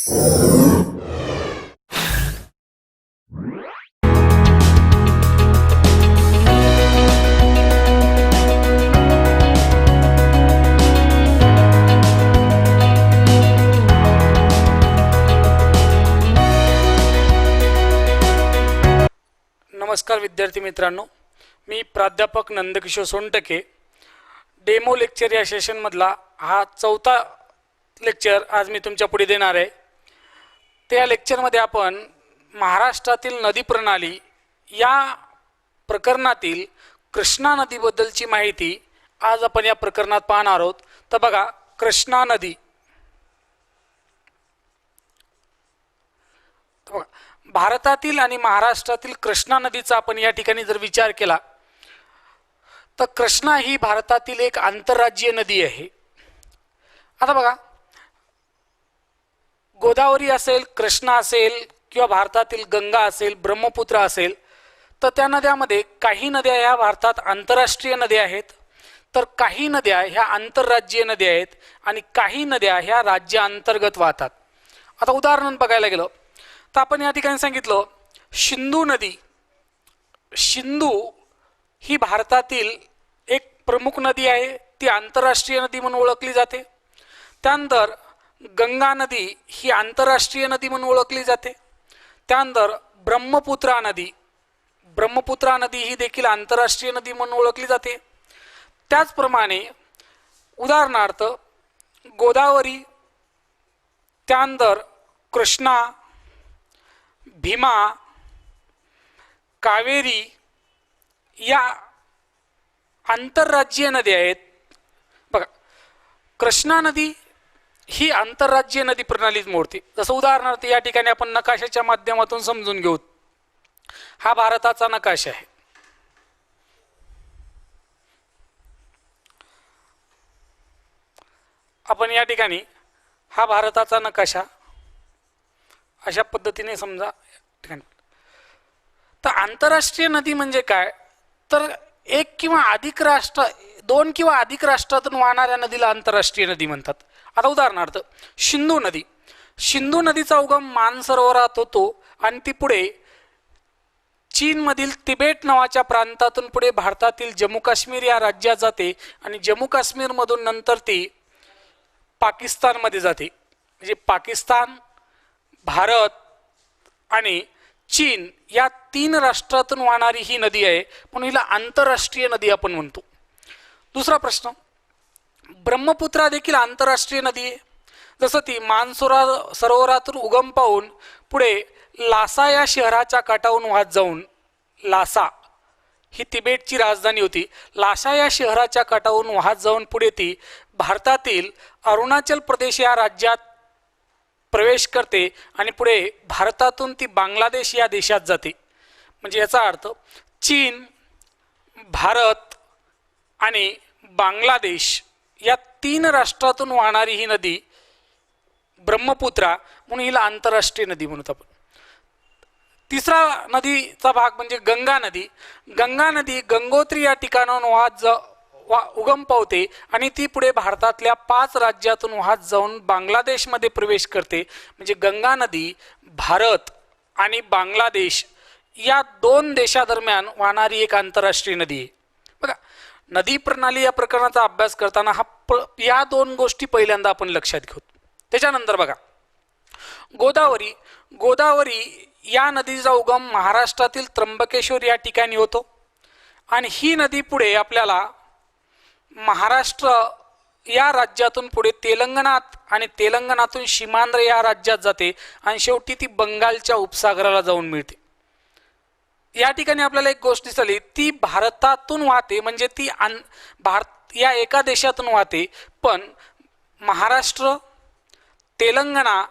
नमस्कार विद्यार्थी मित्रांनो, मी प्राध्यापक नंदकिशोर सोनटके. डेमो लेक्चर या सेशनमधला हा चौथा लेक्चर आज मी तुमच्या पुढे देणार आहे. त्या लेक्चरमध्ये आपण महाराष्ट्रातील नदी प्रणाली या प्रकरणातील कृष्णा नदीबद्दलची माहिती आज आपण या प्रकरणात पाहणार आहोत. तर बघा, कृष्णा नदी भारतातील आणि महाराष्ट्रातील कृष्णा नदीचा आपण या ठिकाणी जर विचार केला तर कृष्णा ही भारतातील एक आंतरराज्यीय नदी आहे. आता बघा, गोदावरी असेल, कृष्णा असेल किंवा भारतातील गंगा असेल, ब्रह्मपुत्र असेल, तर त्या नद्यामध्ये काही नद्या ह्या भारतात आंतरराष्ट्रीय नद्या आहेत, तर काही नद्या ह्या आंतरराज्यीय नद्या आहेत आणि काही नद्या ह्या राज्यांतर्गत वाहतात. आता उदाहरण बघायला गेलं तर आपण या ठिकाणी सांगितलं सिंधू नदी. सिंधू ही भारतातील एक प्रमुख नदी आहे, ती आंतरराष्ट्रीय नदी म्हणून ओळखली जाते. त्यानंतर गंगा नदी ही आंतरराष्ट्रीय नदी म्हणून ओळखली जाते. त्यानंतर ब्रह्मपुत्रा नदी ही देखील आंतरराष्ट्रीय नदी म्हणून ओळखली जाते. त्याचप्रमाणे उदाहरणार्थ गोदावरी, त्यानंतर कृष्णा, भीमा, कावेरी या आंतरराज्यीय नद्या आहेत. बघा, कृष्णा नदी ही आंतरराज्यीय नदी प्रणालीत मोडते. जसं उदाहरणार्थ या ठिकाणी आपण नकाशाच्या माध्यमातून समजून घेऊ. हा भारताचा नकाशा आहे. आपण या ठिकाणी हा भारताचा नकाशा अशा पद्धतीने समजा. तर आंतरराष्ट्रीय नदी म्हणजे काय, तर एक किंवा अधिक राष्ट्र, दोन किंवा अधिक राष्ट्रातून वाहणाऱ्या नदीला आंतरराष्ट्रीय नदी म्हणतात. आता उदाहरणार्थ सिंधू नदीचा उगम मानसरोवरात होतो आणि ती पुढे चीनमधील तिबेट नावाच्या प्रांतातून पुढे भारतातील जम्मू काश्मीर या राज्यात जाते आणि जम्मू काश्मीरमधून नंतर ती पाकिस्तानमध्ये जाते. म्हणजे पाकिस्तान, भारत आणि चीन या तीन राष्ट्रातून वाहणारी ही नदी आहे, म्हणून हिला आंतरराष्ट्रीय नदी आपण म्हणतो. दुसरा प्रश्न, ब्रह्मपुत्रा देखील आंतरराष्ट्रीय नदी आहे. जसं ती सरोवरातून उगम पावून पुढे लासा या शहराच्या काठावरून वाहत जाऊन, लासा ही तिबेटची राजधानी होती, लासा या शहराच्या काठावरून वाहत जाऊन पुढे ती भारतातील अरुणाचल प्रदेश या राज्यात प्रवेश करते आणि पुढे भारतातून ती बांगलादेश या देशात जाते. म्हणजे याचा अर्थ चीन, भारत आणि बांगलादेश या तीन राष्ट्रातून वाहणारी ही नदी ब्रह्मपुत्रा, म्हणून हिला आंतरराष्ट्रीय नदी म्हणतो आपण. तिसरा नदीचा भाग म्हणजे गंगा नदी. गंगा नदी गंगोत्री या ठिकाणाहून उगम पावते आणि ती पुढे भारतातल्या 5 राज्यातून वाहत जाऊन बांगलादेशमध्ये प्रवेश करते. म्हणजे गंगा नदी भारत आणि बांगलादेश या 2 देशादरम्यान वाहणारी एक आंतरराष्ट्रीय नदी आहे. बघा, नदी प्रणाली या प्रकरणाचा अभ्यास करताना या 2 गोष्टी पहिल्यांदा आपण लक्षात घेऊ. त्याच्यानंतर बघा, गोदावरी या नदीचा उगम महाराष्ट्रातील त्र्यंबकेश्वर या ठिकाणी होतो आणि ही नदी पुढे आपल्याला महाराष्ट्र या राज्यातून पुढे तेलंगणात आणि तेलंगणातून सीमांध्र या राज्यात जाते आणि शेवटी ती बंगालच्या उपसागराला जाऊन मिळते. या ठिकाणी आपल्याला एक गोष्ट दिसली, ती भारतातून वाहते, म्हणजे ती भारत या एका देशातून वाहते, पण महाराष्ट्र, तेलंगणा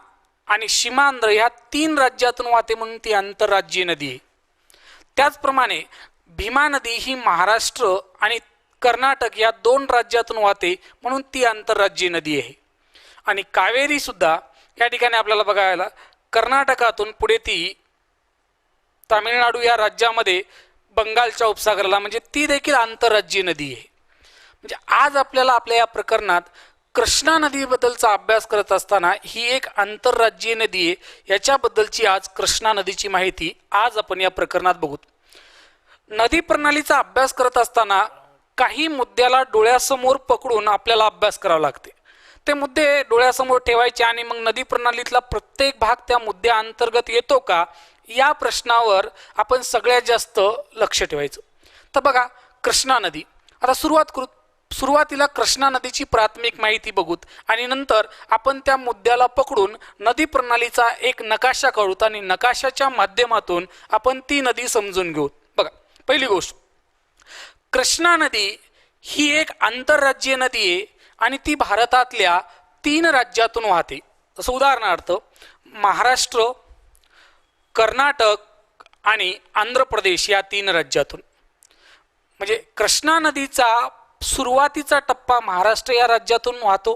आणि सीमांध्र ह्या 3 राज्यातून वाहते, म्हणून ती आंतरराज्यीय नदी आहे. त्याचप्रमाणे भीमा नदी ही महाराष्ट्र आणि कर्नाटक या 2 राज्यातून वाहते, म्हणून ती आंतरराज्यीय नदी आहे. आणि कावेरी सुद्धा या ठिकाणी आपल्याला बघायला कर्नाटकातून पुढे ती तामिळनाडू या राज्यामध्ये बंगालच्या उपसागराला, म्हणजे ती देखील आंतरराज्यीय नदी आहे. म्हणजे आज आपल्याला आपल्या या प्रकरणात कृष्णा नदीबद्दलचा अभ्यास करत असताना ही एक आंतरराज्यीय नदी आहे, याच्याबद्दलची आज कृष्णा नदीची माहिती आज आपण या प्रकरणात बघू. नदी प्रणालीचा अभ्यास करत असताना काही मुद्द्याला डोळ्यासमोर पकडून आपल्याला अभ्यास करावा लागते. ते मुद्दे डोळ्यासमोर ठेवायचे आणि मग नदी प्रणालीतला प्रत्येक भाग त्या मुद्द्या अंतर्गत येतो का, या प्रश्नावर आपण सगळ्यात जास्त लक्ष ठेवायचं. तर बघा, कृष्णा नदी, आता सुरुवातीला कृष्णा नदीची प्राथमिक माहिती बघूत आणि नंतर आपण त्या मुद्द्याला पकडून नदी प्रणालीचा एक नकाशा काढूत आणि नकाशाच्या माध्यमातून आपण ती नदी समजून घेऊ. बघा, पहिली गोष्ट, कृष्णा नदी ही एक आंतरराज्यीय नदी आहे आणि ती भारतातल्या 3 राज्यातून वाहते. जसं उदाहरणार्थ महाराष्ट्र, कर्नाटक आणि आंध्र प्रदेश या 3 राज्यातून. म्हणजे कृष्णा नदीचा सुरुवातीचा टप्पा महाराष्ट्र या राज्यातून वाहतो,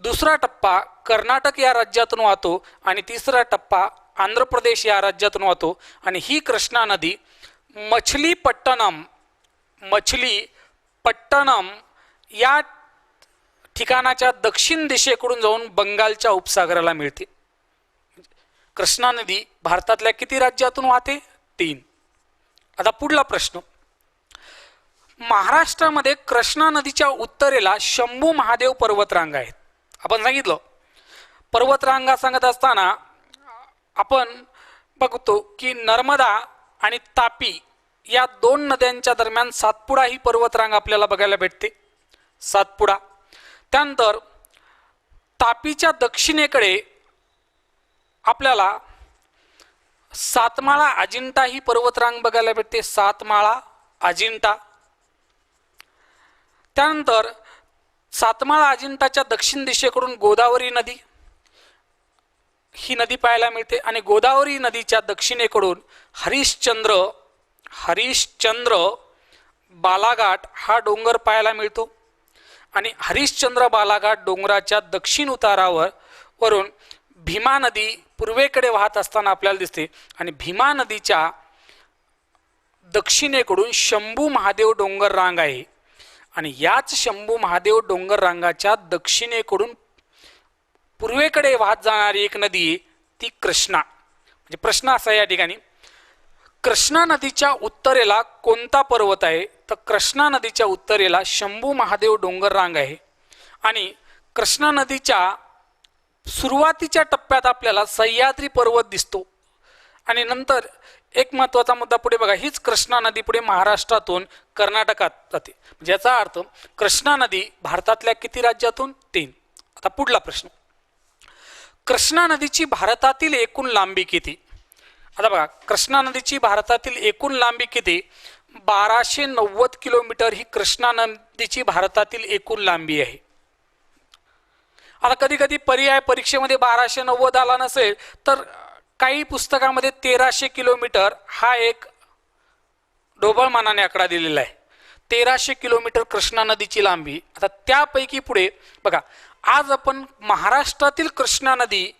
दुसरा टप्पा कर्नाटक या राज्यातून वाहतो आणि तिसरा टप्पा आंध्र प्रदेश या राज्यातून वाहतो. आणि ही कृष्णा नदी मछलीपट्टणम या ठिकाणाच्या दक्षिण दिशेकडून जाऊन बंगालच्या उपसागराला मिळते. कृष्णा नदी भारतातल्या किती राज्यातून वाहते? 3. आता पुढला प्रश्न, महाराष्ट्रामध्ये कृष्णा नदीच्या उत्तरेला शंभू महादेव पर्वतरांग आहेत. आपण सांगितलं पर्वतरांगा सांगत असताना आपण बघतो की नर्मदा आणि तापी या 2 नद्यांच्या दरम्यान सातपुडा ही पर्वतरांग आपल्याला बघायला भेटते. सातपुडा, त्यानंतर तापीच्या दक्षिणेकडे आपल्याला सातमाळा अजिंठा ही पर्वतरांग बघायला भेटते. सातमाळा अजिंठा, त्यानंतर सातमाळा अजिंठाच्या दक्षिण दिशेकडून गोदावरी नदी ही नदी पाहायला मिळते आणि गोदावरी नदीच्या दक्षिणेकडून हरिश्चंद्र बालाघाट हा डोंगर पाहायला मिळतो आणि हरिश्चंद्र बालाघाट डोंगराच्या दक्षिण वरून भीमा नदी पूर्वेकडे वाहत असताना आपल्याला दिसते आणि भीमा नदीच्या दक्षिणेकडून शंभू महादेव डोंगर रांग आहे आणि याच शंभू महादेव डोंगर रांगाच्या दक्षिणेकडून पूर्वेकडे वाहत जाणारी एक नदी ती कृष्णा. म्हणजे प्रश्न असा या ठिकाणी, कृष्णा नदीच्या उत्तरेला कोणता पर्वत आहे? तर कृष्णा नदीच्या उत्तरेला शंभू महादेव डोंगर रांग आहे आणि कृष्णा नदीच्या सुरुवातीच्या टप्प्यात आपल्याला सह्याद्री पर्वत दिसतो आणि नंतर एक महत्त्वाचा मुद्दा पुढे बघा, हीच कृष्णा नदी पुढे महाराष्ट्रातून कर्नाटकात जाते. ज्याचा अर्थ कृष्णा नदी भारतातल्या किती राज्यातून? 3. आता पुढला प्रश्न, कृष्णा नदीची भारतातील एकूण लांबी किती? आता बघा, कृष्णा नदीची भारतातील एकूण लांबी किती? 1290 किलोमीटर ही कृष्णा नदीची भारतातील एकूण लांबी आहे. आता कधी कधी पर्याय परीक्षेमध्ये 1290 आला नसेल तर काही पुस्तकामध्ये 1300 किलोमीटर हा एक ढोबळमानाने आकडा दिलेला आहे. 1300 किलोमीटर कृष्णा नदीची लांबी. आता त्यापैकी पुढे बघा, आज आपण महाराष्ट्रातील कृष्णा नदी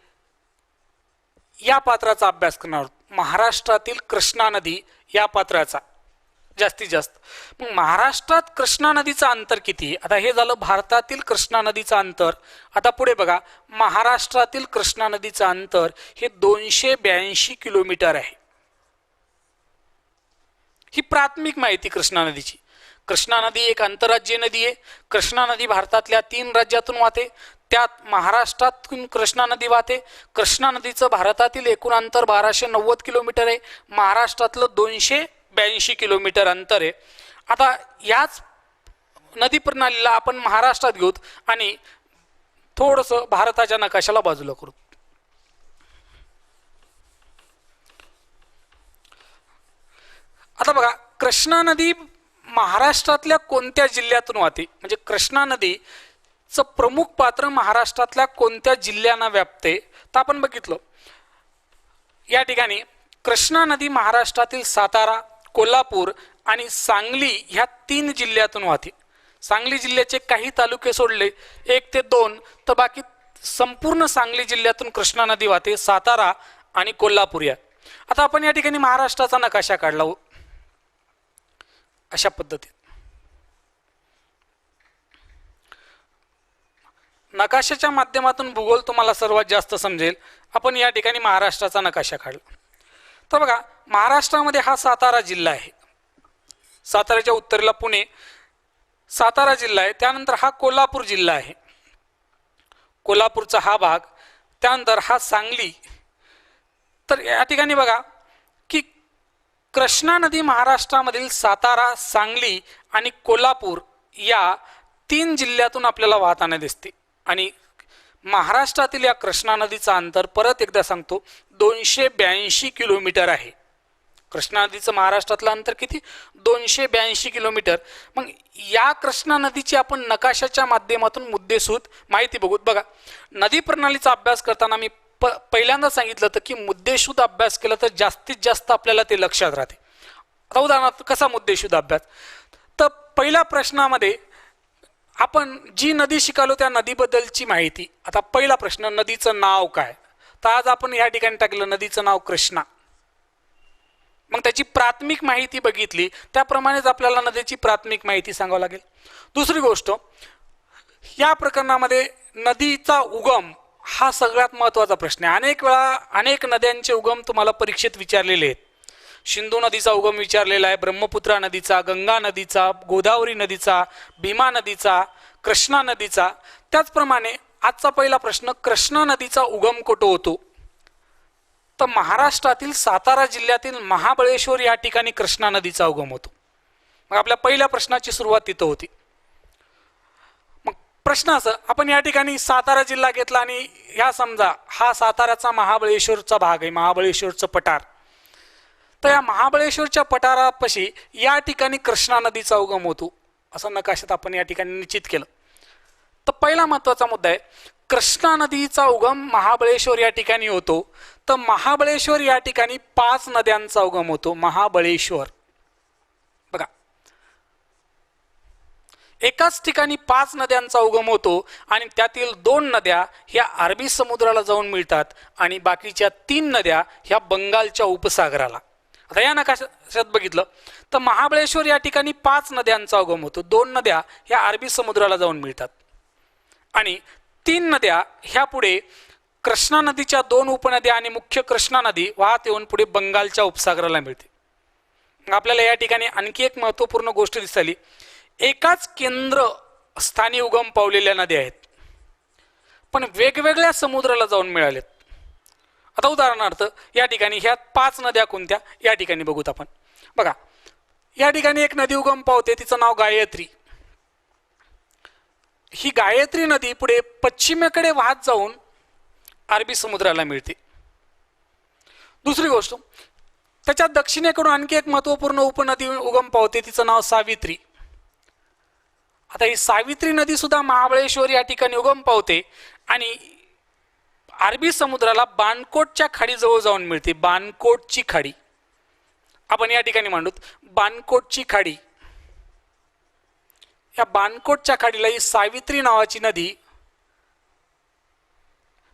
या पात्राचा अभ्यास करणार आहोत. महाराष्ट्रातील कृष्णा नदी या पात्राचा जास्तीत जास्त. मग महाराष्ट्रात कृष्णा नदीचं अंतर किती? आता हे झालं भारतातील कृष्णा नदीचं अंतर. आता पुढे बघा, महाराष्ट्रातील कृष्णा नदीचं अंतर हे 282 किलोमीटर आहे. ही प्राथमिक माहिती कृष्णा नदीची. कृष्णा नदी एक आंतरराज्यीय नदी आहे. कृष्णा नदी भारतातल्या 3 राज्यातून वाहते, त्यात महाराष्ट्रातून कृष्णा नदी वाहते. कृष्णा नदीचं भारतातील एकूण अंतर 1290 किलोमीटर आहे, महाराष्ट्रातलं 282 किलोमीटर अंतर आहे. आता याच नदी प्रणालीला आपण महाराष्ट्रात घेऊ आणि थोडंसं भारताच्या नकाशाला बाजूला करू. आता बघा, कृष्णा नदी महाराष्ट्रातल्या कोणत्या जिल्ह्यातून वाहते? म्हणजे कृष्णा नदीचं प्रमुख पात्र महाराष्ट्रातल्या कोणत्या जिल्ह्यांना व्यापते? तर आपण बघितलं या ठिकाणी कृष्णा नदी महाराष्ट्रातील सातारा, कोल्हापूर आणि सांगली ह्या 3 जिल्ह्यातून वाहते. सांगली जिल्ह्याचे काही तालुके सोडले 1 ते 2 तर बाकी संपूर्ण सांगली जिल्ह्यातून कृष्णा नदी वाहते, सातारा आणि कोल्हापूर या. आता आपण या ठिकाणी महाराष्ट्राचा नकाशा काढला अशा पद्धतीत. नकाशाच्या माध्यमातून भूगोल तुम्हाला सर्वात जास्त समजेल. आपण या ठिकाणी महाराष्ट्राचा नकाशा काढला तर बघा, महाराष्ट्रामध्ये हा सातारा जिल्हा आहे. साताऱ्याच्या उत्तरेला पुणे, सातारा जिल्हा आहे. त्यानंतर हा कोल्हापूर जिल्हा आहे, कोल्हापूरचा हा भाग. त्यानंतर हा सांगली. तर या ठिकाणी बघा की कृष्णा नदी महाराष्ट्रामधील सातारा, सांगली आणि कोल्हापूर या 3 जिल्ह्यातून आपल्याला वाहताना दिसते. आणि महाराष्ट्रातील या कृष्णा नदीचा अंतर परत एकदा सांगतो 282 किलोमीटर आहे. कृष्णा नदीचं महाराष्ट्रातलं अंतर किती? 282 किलोमीटर. मग या कृष्णा नदीची आपण नकाशाच्या माध्यमातून मुद्देसूद माहिती बघूत. बघा, नदी प्रणालीचा अभ्यास करताना मी पहिल्यांदा सांगितलं होतं की मुद्देसूद अभ्यास केला तर जास्तीत जास्त आपल्याला ते लक्षात राहते. आता उदाहरणार्थ कसा मुद्देसूद अभ्यास? तर पहिल्या प्रश्नामध्ये आपण जी नदी शिकालो त्या नदीबद्दलची माहिती. आता पहिला प्रश्न, नदीचं नाव काय? तर आज आपण या ठिकाणी टाकलं नदीचं नाव कृष्णा. मग त्याची प्राथमिक माहिती बघितली, त्याप्रमाणेच आपल्याला नदीची प्राथमिक माहिती सांगावी लागेल. दुसरी गोष्ट, या प्रकरणामध्ये नदीचा उगम हा सगळ्यात महत्त्वाचा प्रश्न आहे. अनेक वेळा अनेक नद्यांचे उगम तुम्हाला परीक्षेत विचारलेले आहेत. सिंधू नदीचा उगम विचारलेला आहे, ब्रह्मपुत्रा नदीचा, गंगा नदीचा, गोदावरी नदीचा, भीमा नदीचा, कृष्णा नदीचा. त्याचप्रमाणे आजचा पहिला प्रश्न, कृष्णा नदीचा उगम कुठं होतो? तर महाराष्ट्रातील सातारा जिल्ह्यातील महाबळेश्वर या ठिकाणी कृष्णा नदीचा उगम होतो. मग आपल्या पहिल्या प्रश्नाची सुरुवात तिथं होती. मग प्रश्न असं, आपण या ठिकाणी सातारा जिल्हा घेतला आणि ह्या समजा हा साताऱ्याचा महाबळेश्वरचा भाग आहे, महाबळेश्वरचं पठार. तर या महाबळेश्वरच्या पठारापाशी या ठिकाणी कृष्णा नदीचा उगम होतो असं नकाशात आपण या ठिकाणी निश्चित केलं. तर पहिला महत्त्वाचा मुद्दा आहे, कृष्णा नदीचा उगम महाबळेश्वर या ठिकाणी होतो. तर महाबळेश्वर या ठिकाणी 5 नद्यांचा उगम होतो. महाबळेश्वर बघा, एकाच ठिकाणी 5 नद्यांचा उगम होतो आणि त्यातील 2 नद्या ह्या अरबी समुद्राला जाऊन मिळतात आणि बाकीच्या 3 नद्या ह्या बंगालच्या उपसागराला. आता या नकाशात बघितलं तर महाबळेश्वर या ठिकाणी 5 नद्यांचा उगम होतो. 2 नद्या ह्या अरबी समुद्राला जाऊन मिळतात आणि 3 नद्या ह्या पुढे कृष्णा नदीच्या 2 उपनद्या आणि मुख्य कृष्णा नदी वाहत येऊन पुढे बंगालच्या उपसागराला मिळते. आपल्याला या ठिकाणी आणखी एक महत्त्वपूर्ण गोष्ट दिसली, एकाच केंद्र स्थानी उगम पावलेल्या नद्या आहेत पण वेगवेगळ्या समुद्राला जाऊन मिळालेत. आता उदाहरणार्थ या ठिकाणी ह्या 5 नद्या कोणत्या या ठिकाणी बघूत आपण. बघा, या ठिकाणी एक नदी उगम पावते, तिचं नाव गायत्री. ही गायत्री नदी पुढे पश्चिमेकडे वाहत जाऊन अरबी समुद्राला मिळते. दुसरी गोष्ट, त्याच्या दक्षिणेकडून आणखी एक महत्त्वपूर्ण उपनदी उगम पावते, तिचं नाव सावित्री. आता ही सावित्री नदी सुद्धा महाबळेश्वर या ठिकाणी उगम पावते आणि अरबी समुद्राला बाणकोटच्या खाडीजवळ जाऊन मिळते. बाणकोटची खाडी आपण या ठिकाणी मांडूत, बाणकोटची खाडी. या बाणकोटच्या खाडीला ही सावित्री नावाची नदी,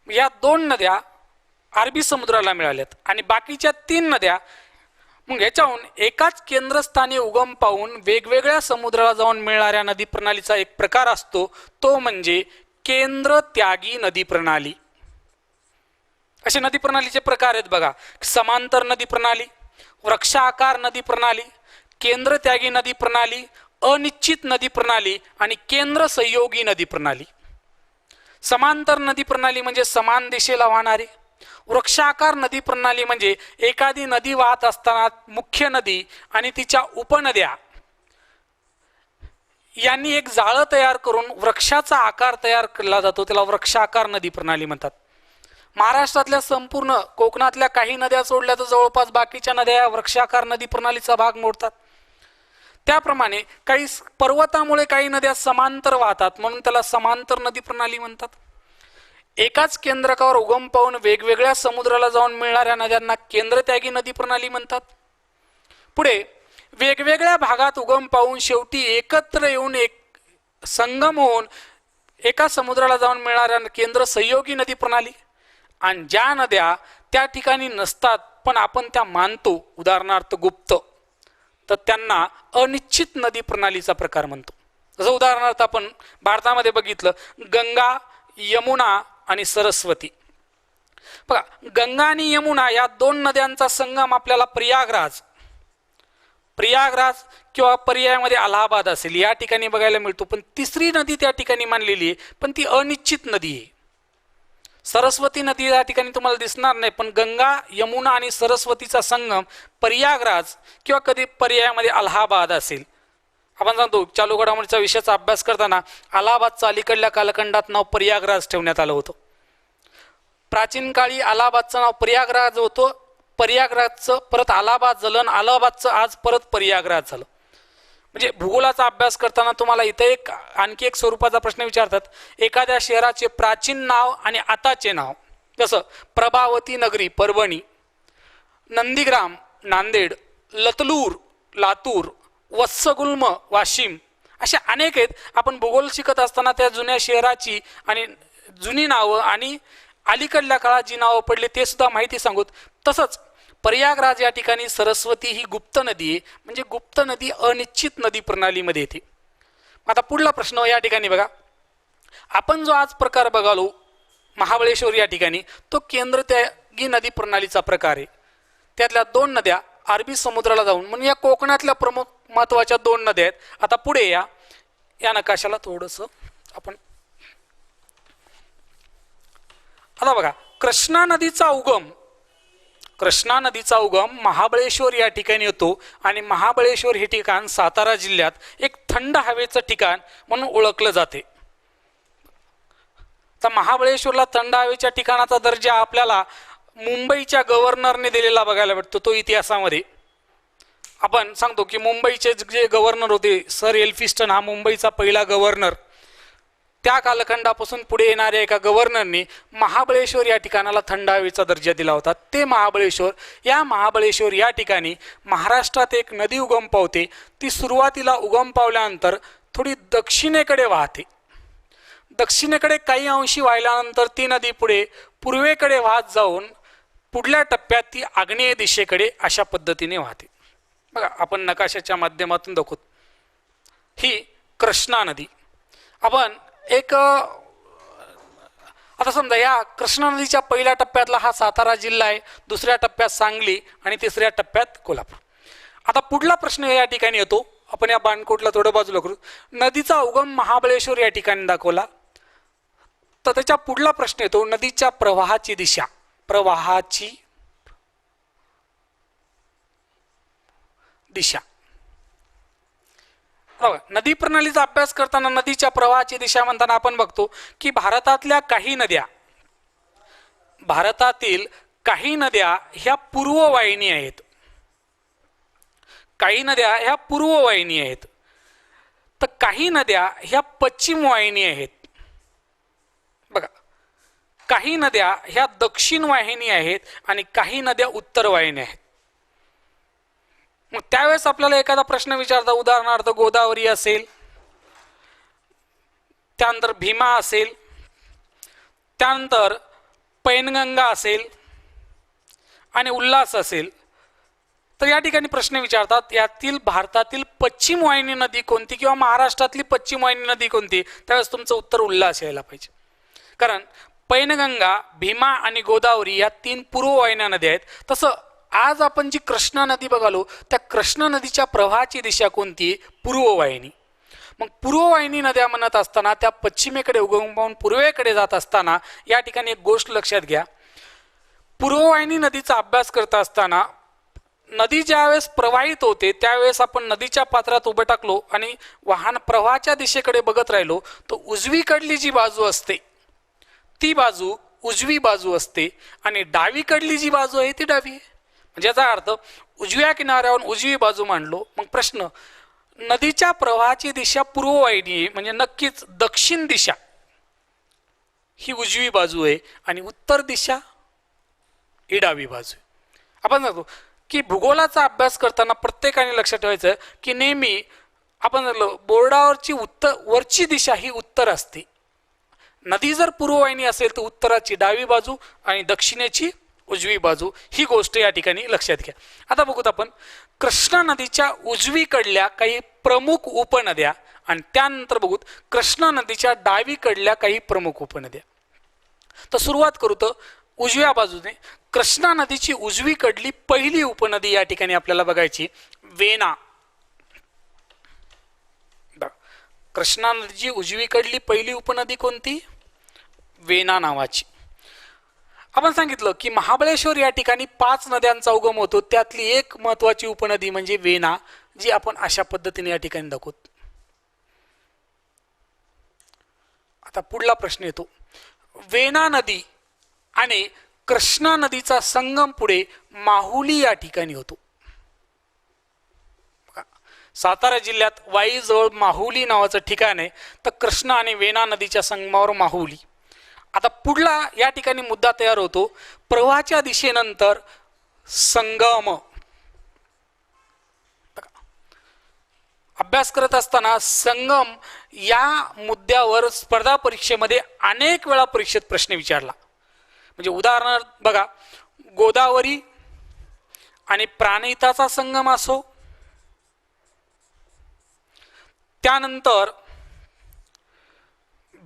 या 2 नद्या अरबी समुद्राला मिळाल्यात आणि बाकीच्या 3 नद्या मग ह्याच्याहून एकाच केंद्रस्थानी उगम पाहून वेगवेगळ्या समुद्राला जाऊन मिळणाऱ्या नदी प्रणालीचा एक प्रकार असतो, तो म्हणजे केंद्र त्यागी नदी प्रणाली. असे नदी प्रणालीचे प्रकार आहेत बघा, समांतर नदी प्रणाली, वृक्षाकार नदी प्रणाली, केंद्र त्यागी नदी प्रणाली, अनिश्चित नदी प्रणाली आणि केंद्र संयोगी नदी प्रणाली. समांतर नदी प्रणाली म्हणजे समान दिशेला वाहणारी. वृक्षाकार नदी प्रणाली म्हणजे एखादी नदी वाहत असताना मुख्य नदी आणि तिच्या उपनद्या यांनी एक जाळं तयार करून वृक्षाचा आकार तयार केला जातो, त्याला वृक्षाकार नदी प्रणाली म्हणतात. महाराष्ट्रातल्या संपूर्ण कोकणातल्या काही नद्या सोडल्या तर जवळपास बाकीच्या नद्या या वृक्षाकार नदी प्रणालीचा भाग मोडतात. त्याप्रमाणे काही पर्वतामुळे काही नद्या समांतर वाहतात म्हणून त्याला समांतर नदी प्रणाली म्हणतात. एकाच केंद्रकावर उगम पाहून वेगवेगळ्या समुद्राला जाऊन मिळणाऱ्या नद्यांना केंद्रत्यागी नदी प्रणाली म्हणतात. पुढे वेगवेगळ्या भागात उगम पाहून शेवटी एकत्र येऊन एक संगम होऊन एका समुद्राला जाऊन मिळणाऱ्या केंद्र संयोगी नदी प्रणाली. आणि ज्या नद्या त्या ठिकाणी नसतात पण आपण त्या मानतो, उदाहरणार्थ गुप्त, तर त्यांना अनिश्चित नदी प्रणालीचा प्रकार म्हणतो. जसं उदाहरणार्थ आपण भारतामध्ये बघितलं, गंगा यमुना आणि सरस्वती. बघा, गंगा आणि यमुना या दोन नद्यांचा संगम आपल्याला प्रयागराज किंवा पर्यायामध्ये अलाहाबाद असेल या ठिकाणी बघायला मिळतो. पण तिसरी नदी त्या ठिकाणी मानलेली आहे, पण ती अनिश्चित नदी आहे. सरस्वती नदी या ठिकाणी तुम्हाला दिसणार नाही, पण गंगा, यमुना आणि सरस्वतीचा संगम प्रयागराज किंवा कधी पर्यायामध्ये अलाहाबाद असेल. आपण सांगतो चालू घडामोडीचा विषयाचा अभ्यास करताना अलाहाबादचं अलीकडल्या कालखंडात नाव प्रयागराज ठेवण्यात आलं होतं. प्राचीन काळी अलाहाबादचं नाव प्रयागराज होतं, प्रयागराजचं परत अलाहाबाद झालं आणि अलाहाबादचं आज परत प्रयागराज झालं. म्हणजे भूगोलाचा अभ्यास करताना तुम्हाला इथे आणखी एक स्वरूपाचा प्रश्न विचारतात, एखाद्या शहराचे प्राचीन नाव आणि आताचे नाव. जसं प्रभावती नगरी परभणी, नंदीग्राम नांदेड, लतलूर लातूर, वत्सगुल्म वाशिम, अशा अनेक आहेत. आपण भूगोल शिकत असताना त्या जुन्या शहराची आणि जुनी नावं आणि अलीकडल्या काळात जी नावं पडली ते सुद्धा माहिती सांगूत. तसंच प्रयागराज या ठिकाणी सरस्वती ही गुप्त नदी आहे, म्हणजे गुप्त नदी अनिश्चित नदी प्रणालीमध्ये येते. आता पुढला प्रश्न या ठिकाणी बघा, आपण जो आज प्रकार बघालो महाबळेश्वर या ठिकाणी, तो केंद्रत्यागी नदी प्रणालीचा प्रकार आहे. त्यातल्या दोन नद्या अरबी समुद्राला जाऊन, म्हणून या कोकणातल्या प्रमुख महत्वाच्या दोन नद्या आहेत. आता पुढे या नकाशाला थोडंसं आपण आता बघा, कृष्णा नदीचा उगम महाबळेश्वर या ठिकाणी होतो आणि महाबळेश्वर हे ठिकाण सातारा जिल्ह्यात एक थंड हवेचं ठिकाण म्हणून ओळखलं जाते. तर महाबळेश्वरला थंड हवेच्या ठिकाणाचा दर्जा आपल्याला मुंबईच्या गव्हर्नरने दिलेला बघायला भेटतो. तो इतिहासामध्ये आपण सांगतो की मुंबईचे जे गव्हर्नर होते सर एल्फिस्टन, हा मुंबईचा पहिला गव्हर्नर, त्या कालखंडापासून पुढे येणाऱ्या एका गव्हर्नरने महाबळेश्वर या ठिकाणाला थंड हवेचा दर्जा दिला होता. ते महाबळेश्वर या ठिकाणी महाराष्ट्रात एक नदी उगम पावते. ती सुरुवातीला उगम पावल्यानंतर थोडी दक्षिणेकडे वाहते. दक्षिणेकडे काही अंशी वाहिल्यानंतर ती नदी पुढे पूर्वेकडे वाहत जाऊन पुढल्या टप्प्यात ती आग्नेय दिशेकडे अशा पद्धतीने वाहते. बघा, आपण नकाशाच्या माध्यमातून दाखवतो. ही कृष्णा नदी. आपण आता समजा या कृष्णा नदीच्या पहिल्या टप्प्यातला हा सातारा जिल्हा आहे, दुसऱ्या टप्प्यात सांगली आणि तिसऱ्या टप्प्यात कोल्हापूर. आता पुढला प्रश्न या ठिकाणी येतो, आपण या बाणकोटला थोडं बाजूला करू. नदीचा उगम महाबळेश्वर या ठिकाणी दाखवला, तर त्याच्या पुढला प्रश्न येतो नदीच्या प्रवाहाची दिशा. नदी प्रणालीचा अभ्यास करताना नदीच्या प्रवाहाची दिशा म्हणताना आपण बघतो की भारतातील काही नद्या ह्या पूर्ववाहिनी आहेत. तर काही नद्या ह्या पश्चिम वाहिनी आहेत. बघा, काही नद्या ह्या दक्षिण वाहिनी आहेत आणि काही नद्या उत्तर वाहिनी आहेत. मग त्यावेळेस आपल्याला एखादा प्रश्न विचारता, उदाहरणार्थ गोदावरी असेल, त्यानंतर भीमा असेल, त्यानंतर पैनगंगा असेल आणि उल्हास असेल, तर या ठिकाणी प्रश्न विचारतात यातील भारतातील पश्चिम वाहिनी नदी कोणती किंवा महाराष्ट्रातली पश्चिम वाहिनी नदी कोणती. त्यावेळेस तुमचं उत्तर उल्हास यायला पाहिजे, कारण पैनगंगा, भीमा आणि गोदावरी या तीन पूर्व वाहिन्या नद्या आहेत. तसं आज आपण जी कृष्णा नदी बघालो त्या कृष्णा नदीच्या प्रवाहाची दिशा कोणती? पूर्ववाहिनी. मग पूर्ववाहिनी नद्या म्हणत असताना त्या पश्चिमेकडे उगम पावून पूर्वेकडे जात असताना या ठिकाणी एक गोष्ट लक्षात घ्या. पूर्ववाहिनी नदीचा अभ्यास करत असताना नदी ज्यावेळेस प्रवाहित होते त्यावेळेस आपण नदीच्या पात्रात उभं टाकलो आणि वाहन प्रवाहाच्या दिशेकडे बघत राहिलो, तर उजवीकडली जी बाजू असते ती बाजू उजवी बाजू असते आणि डावीकडली जी बाजू आहे ती डावी आहे. म्हणजे याचा अर्थ उजव्या किनाऱ्यावर उजवी बाजू मांडलो. मग प्रश्न, नदीच्या प्रवाहाची दिशा पूर्ववाहिनी आहे म्हणजे नक्कीच दक्षिण दिशा ही उजवी बाजू आहे आणि उत्तर दिशा ही डावी बाजू आहे. आपण सांगतो की भूगोलाचा अभ्यास करताना प्रत्येकाने लक्षात ठेवायचं की नेहमी आपण बोर्डावरची वरची दिशा ही उत्तर असते. नदी जर पूर्ववाहिनी असेल तर उत्तराची डावी बाजू आणि दक्षिणेची उजवी बाजू, ही गोष्ट या ठिकाणी लक्षात घ्या. आता बघूत आपण कृष्णा नदीच्या उजवीकडल्या काही प्रमुख उपनद्या आणि त्यानंतर बघू कृष्णा नदीच्या डावीकडल्या काही प्रमुख उपनद्या. तर सुरुवात करू तर उजव्या बाजूने कृष्णा नदीची उजवीकडली पहिली उपनदी या ठिकाणी आपल्याला बघायची वेना. कृष्णा नदीची उजवीकडली पहिली उपनदी कोणती? वेना नावाची. आपण सांगितलं की महाबळेश्वर या ठिकाणी 5 नद्यांचा उगम होतो, त्यातली एक महत्वाची उपनदी म्हणजे वेना, जी आपण अशा पद्धतीने या ठिकाणी दाखवतो. आता पुढला प्रश्न येतो, वेना नदी आणि कृष्णा नदीचा संगम पुढे माहुली या ठिकाणी होतो. सातारा जिल्ह्यात वाईजवळ माहुली नावाचं ठिकाण आहे. तर कृष्णा आणि वेना नदीच्या संगमावर माहुली. आता पुढला या ठिकाणी मुद्दा तयार होतो, प्रवाहाच्या दिशेनंतर संगम. अभ्यास करत असताना संगम या मुद्द्यावर स्पर्धा परीक्षेमध्ये अनेक वेळा परीक्षेत प्रश्न विचारला. म्हणजे उदाहरणार्थ बघा, गोदावरी आणि प्राणहिताचा संगम असो, त्यानंतर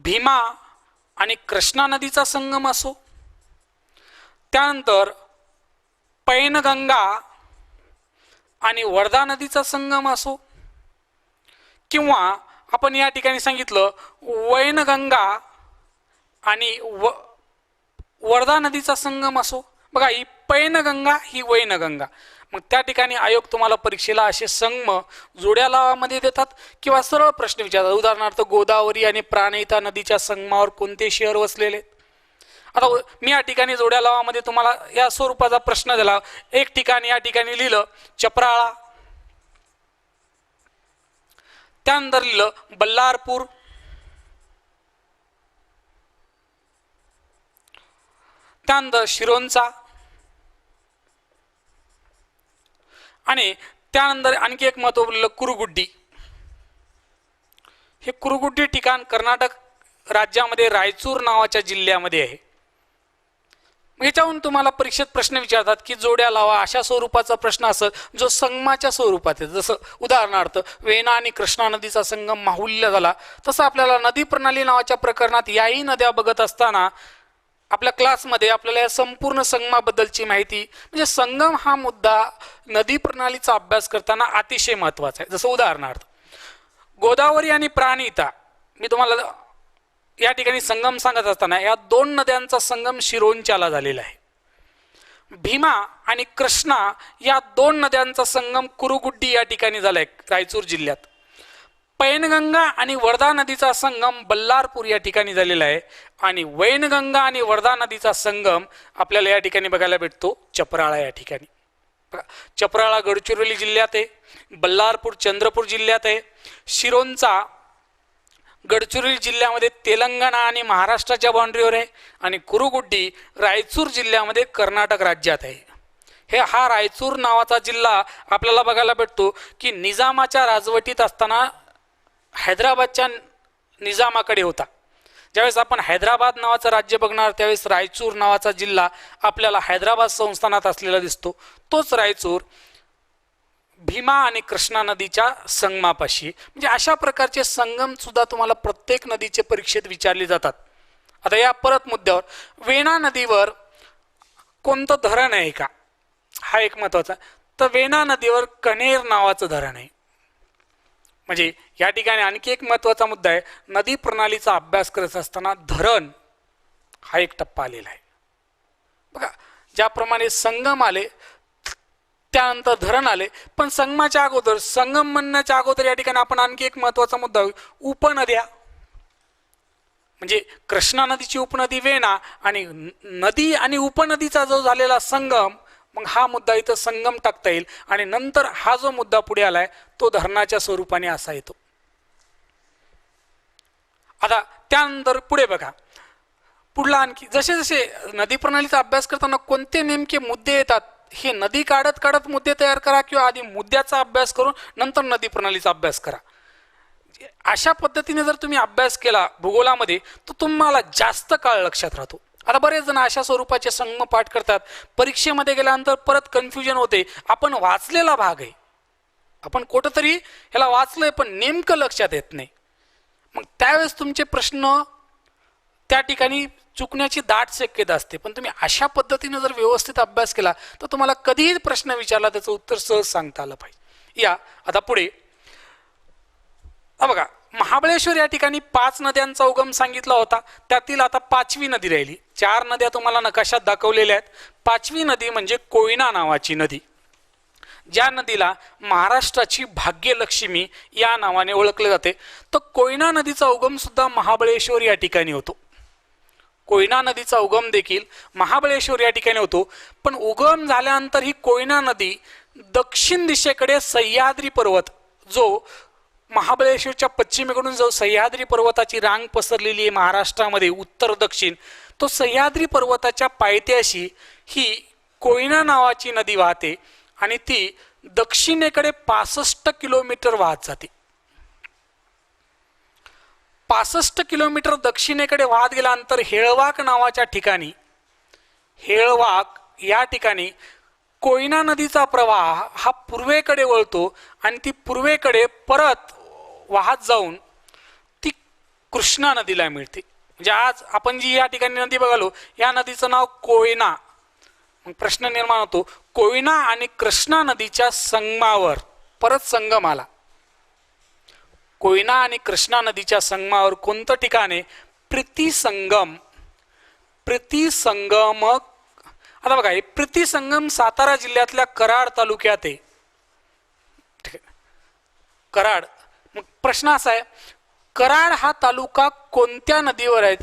भीमा आणि कृष्णा नदीचा संगम असो, त्यानंतर पैनगंगा आणि वर्धा नदीचा संगम असो, किंवा आपण या ठिकाणी सांगितलं वैनगंगा आणि वर्धा नदीचा संगम असो. बघा, ही पैनगंगा ही वैनगंगा. मग त्या ठिकाणी आयोग तुम्हाला परीक्षेला असे संगम जोड्या लावामध्ये देतात किंवा सरळ प्रश्न विचारतात. उदाहरणार्थ गोदावरी आणि प्राणहिता नदीच्या संगमावर कोणते शहर वसलेले. आता मी या ठिकाणी जोड्या लावामध्ये तुम्हाला या स्वरूपाचा प्रश्न दिला. एक ठिकाणी या ठिकाणी लिहिलं चपराळा, त्यानंतर लिहिलं बल्लारपूर, त्यानंतर शिरोंचा, आणि त्यानंतर आणखी एक महत्त्व लिहिलं कुरुगुड्डी. हे कुरुगुड्डी ठिकाण कर्नाटक राज्यामध्ये रायचूर नावाच्या जिल्ह्यामध्ये आहे. याच्यावरून तुम्हाला परीक्षेत प्रश्न विचारतात की जोड्या लावा, अशा स्वरूपाचा प्रश्न असत जो संगमाच्या स्वरूपात आहे. जसं उदाहरणार्थ वेना आणि कृष्णा नदीचा संगम माहुलीला झाला, तसं आपल्याला नदी प्रणाली नावाच्या प्रकरणात याही नद्या बघत असताना आपल्या क्लासमध्ये आपल्याला या संपूर्ण संगमाबद्दलची माहिती, म्हणजे संगम हा मुद्दा नदी प्रणालीचा अभ्यास करताना अतिशय महत्त्वाचा आहे. जसं उदाहरणार्थ गोदावरी आणि प्राणहिता, मी तुम्हाला या ठिकाणी संगम सांगत असताना या 2 नद्यांचा संगम शिरोंच्याला झालेला आहे. भीमा आणि कृष्णा या 2 नद्यांचा संगम कुरुगुड्डी या ठिकाणी झालाय रायचूर जिल्ह्यात. पैनगंगा आणि वर्धा नदीचा संगम बल्लारपूर या ठिकाणी झालेला आहे. आणि वैनगंगा आणि वर्धा नदीचा संगम आपल्याला या ठिकाणी बघायला भेटतो चपराळा या ठिकाणी. चपराळा गडचिरोली जिल्ह्यात आहे, बल्लारपूर चंद्रपूर जिल्ह्यात आहे, शिरोंचा गडचिरोली जिल्ह्यामध्ये तेलंगणा आणि महाराष्ट्राच्या बाउंड्रीवर आहे, आणि कुरुगुड्डी रायचूर जिल्ह्यामध्ये कर्नाटक राज्यात आहे. हा रायचूर नावाचा जिल्हा आपल्याला बघायला भेटतो की निजामाच्या राजवटीत असताना हैदराबादच्या निजामाकडे होता. ज्यावेळेस आपण हैदराबाद नावाचं राज्य बघणार त्यावेळेस रायचूर नावाचा जिल्हा आपल्याला हैदराबाद संस्थानात असलेला दिसतो. तोच रायचूर भीमा आणि कृष्णा नदीच्या संगमापाशी. म्हणजे अशा प्रकारचे संगम सुद्धा तुम्हाला प्रत्येक नदीचे परीक्षेत विचारले जातात. आता या परत मुद्द्यावर, वेना नदीवर कोणतं धरण आहे का, हा एक महत्वाचा. तर वेना नदीवर कनेर नावाचं धरण आहे. म्हणजे या ठिकाणी आणखी एक महत्वाचा मुद्दा आहे, नदी प्रणालीचा अभ्यास करत असताना धरण हा एक टप्पा आलेला आहे. बघा, ज्याप्रमाणे संगम आले त्यानंतर धरण आले, पण संगमाच्या अगोदर, संगम म्हणण्याच्या अगोदर या ठिकाणी आपण आणखी एक महत्वाचा मुद्दा उपनद्या. म्हणजे कृष्णा नदीची उपनदी वेना आणि नदी आणि उपनदीचा जो झालेला संगम, मग हा मुद्दा इथं संगम टाकता येईल. आणि नंतर हा जो मुद्दा पुढे आलाय तो धरणाच्या स्वरूपाने असा येतो. आता त्यानंतर पुढे बघा, पुढला आणखी जसे जसे नदी प्रणालीचा अभ्यास करताना कोणते नेमके मुद्दे येतात, हे नदी काढत काढत मुद्दे तयार करा किंवा आधी मुद्द्याचा अभ्यास करून नंतर नदी प्रणालीचा अभ्यास करा. अशा पद्धतीने जर तुम्ही अभ्यास केला भूगोलामध्ये तर तुम्हाला जास्त काळ लक्षात राहतो. आता बरेच जण अशा स्वरूपाचे संगम पाठ करतात, परीक्षेमध्ये गेल्यानंतर परत कन्फ्युजन होते. आपण वाचलेला भाग आहे, आपण कुठंतरी ह्याला वाचलंय पण नेमकं लक्षात येत नाही. मग त्यावेळेस तुमचे प्रश्न त्या ठिकाणी चुकण्याची दाट शक्यता असते. पण तुम्ही अशा पद्धतीने जर व्यवस्थित अभ्यास केला तर तुम्हाला कधीही प्रश्न विचारला त्याचं उत्तर सहज सांगता आलं पाहिजे. या आता पुढे बघा, महाबळेश्वर या ठिकाणी 5 नद्यांचा उगम सांगितला होता. त्यातील आता 5वी नदी राहिली. 4 नद्या तुम्हाला नकाशात दाखवलेल्या आहेत. 5वी नदी म्हणजे कोयना नावाची नदी, ज्या नदीला महाराष्ट्राची भाग्यलक्ष्मी या नावाने ओळखले जाते. तर कोयना नदीचा उगम सुद्धा महाबळेश्वर या ठिकाणी होतो. कोयना नदीचा उगम देखील महाबळेश्वर या ठिकाणी होतो. पण उगम झाल्यानंतर ही कोयना नदी दक्षिण दिशेकडे सह्याद्री पर्वत, जो महाबळेश्वरच्या पश्चिमेकडून जो सह्याद्री पर्वताची रांग पसरलेली आहे महाराष्ट्रामध्ये उत्तर दक्षिण, तो सह्याद्री पर्वताच्या पायथ्याशी ही कोयना नावाची नदी वाहते आणि ती दक्षिणेकडे 65 किलोमीटर वाहत जाते. 65 किलोमीटर दक्षिणेकडे वाहत गेल्यानंतर हेळवाक नावाच्या ठिकाणी, हेळवाक या ठिकाणी कोयना नदीचा प्रवाह हा पूर्वेकडे वळतो आणि ती पूर्वेकडे परत वाहत जाऊन ती कृष्णा नदीला मिळते. म्हणजे आज आपण जी या ठिकाणी नदी बघालो या नदीचं नाव कोयना. मग प्रश्न निर्माण होतो, कोयना आणि कृष्णा नदीच्या संगमावर परत संगम आला. कोयना आणि कृष्णा नदीच्या संगमावर कोणतं ठिकाण आहे? प्रीतिसंगम. प्रीतिसंगम, आता बघा हे प्रीतिसंगम सातारा जिल्ह्यातल्या कराड तालुक्यात आहे. कराड. मग प्रश्न असा आहे, कराड हा तालुका कोणत्या नदीवर आहे?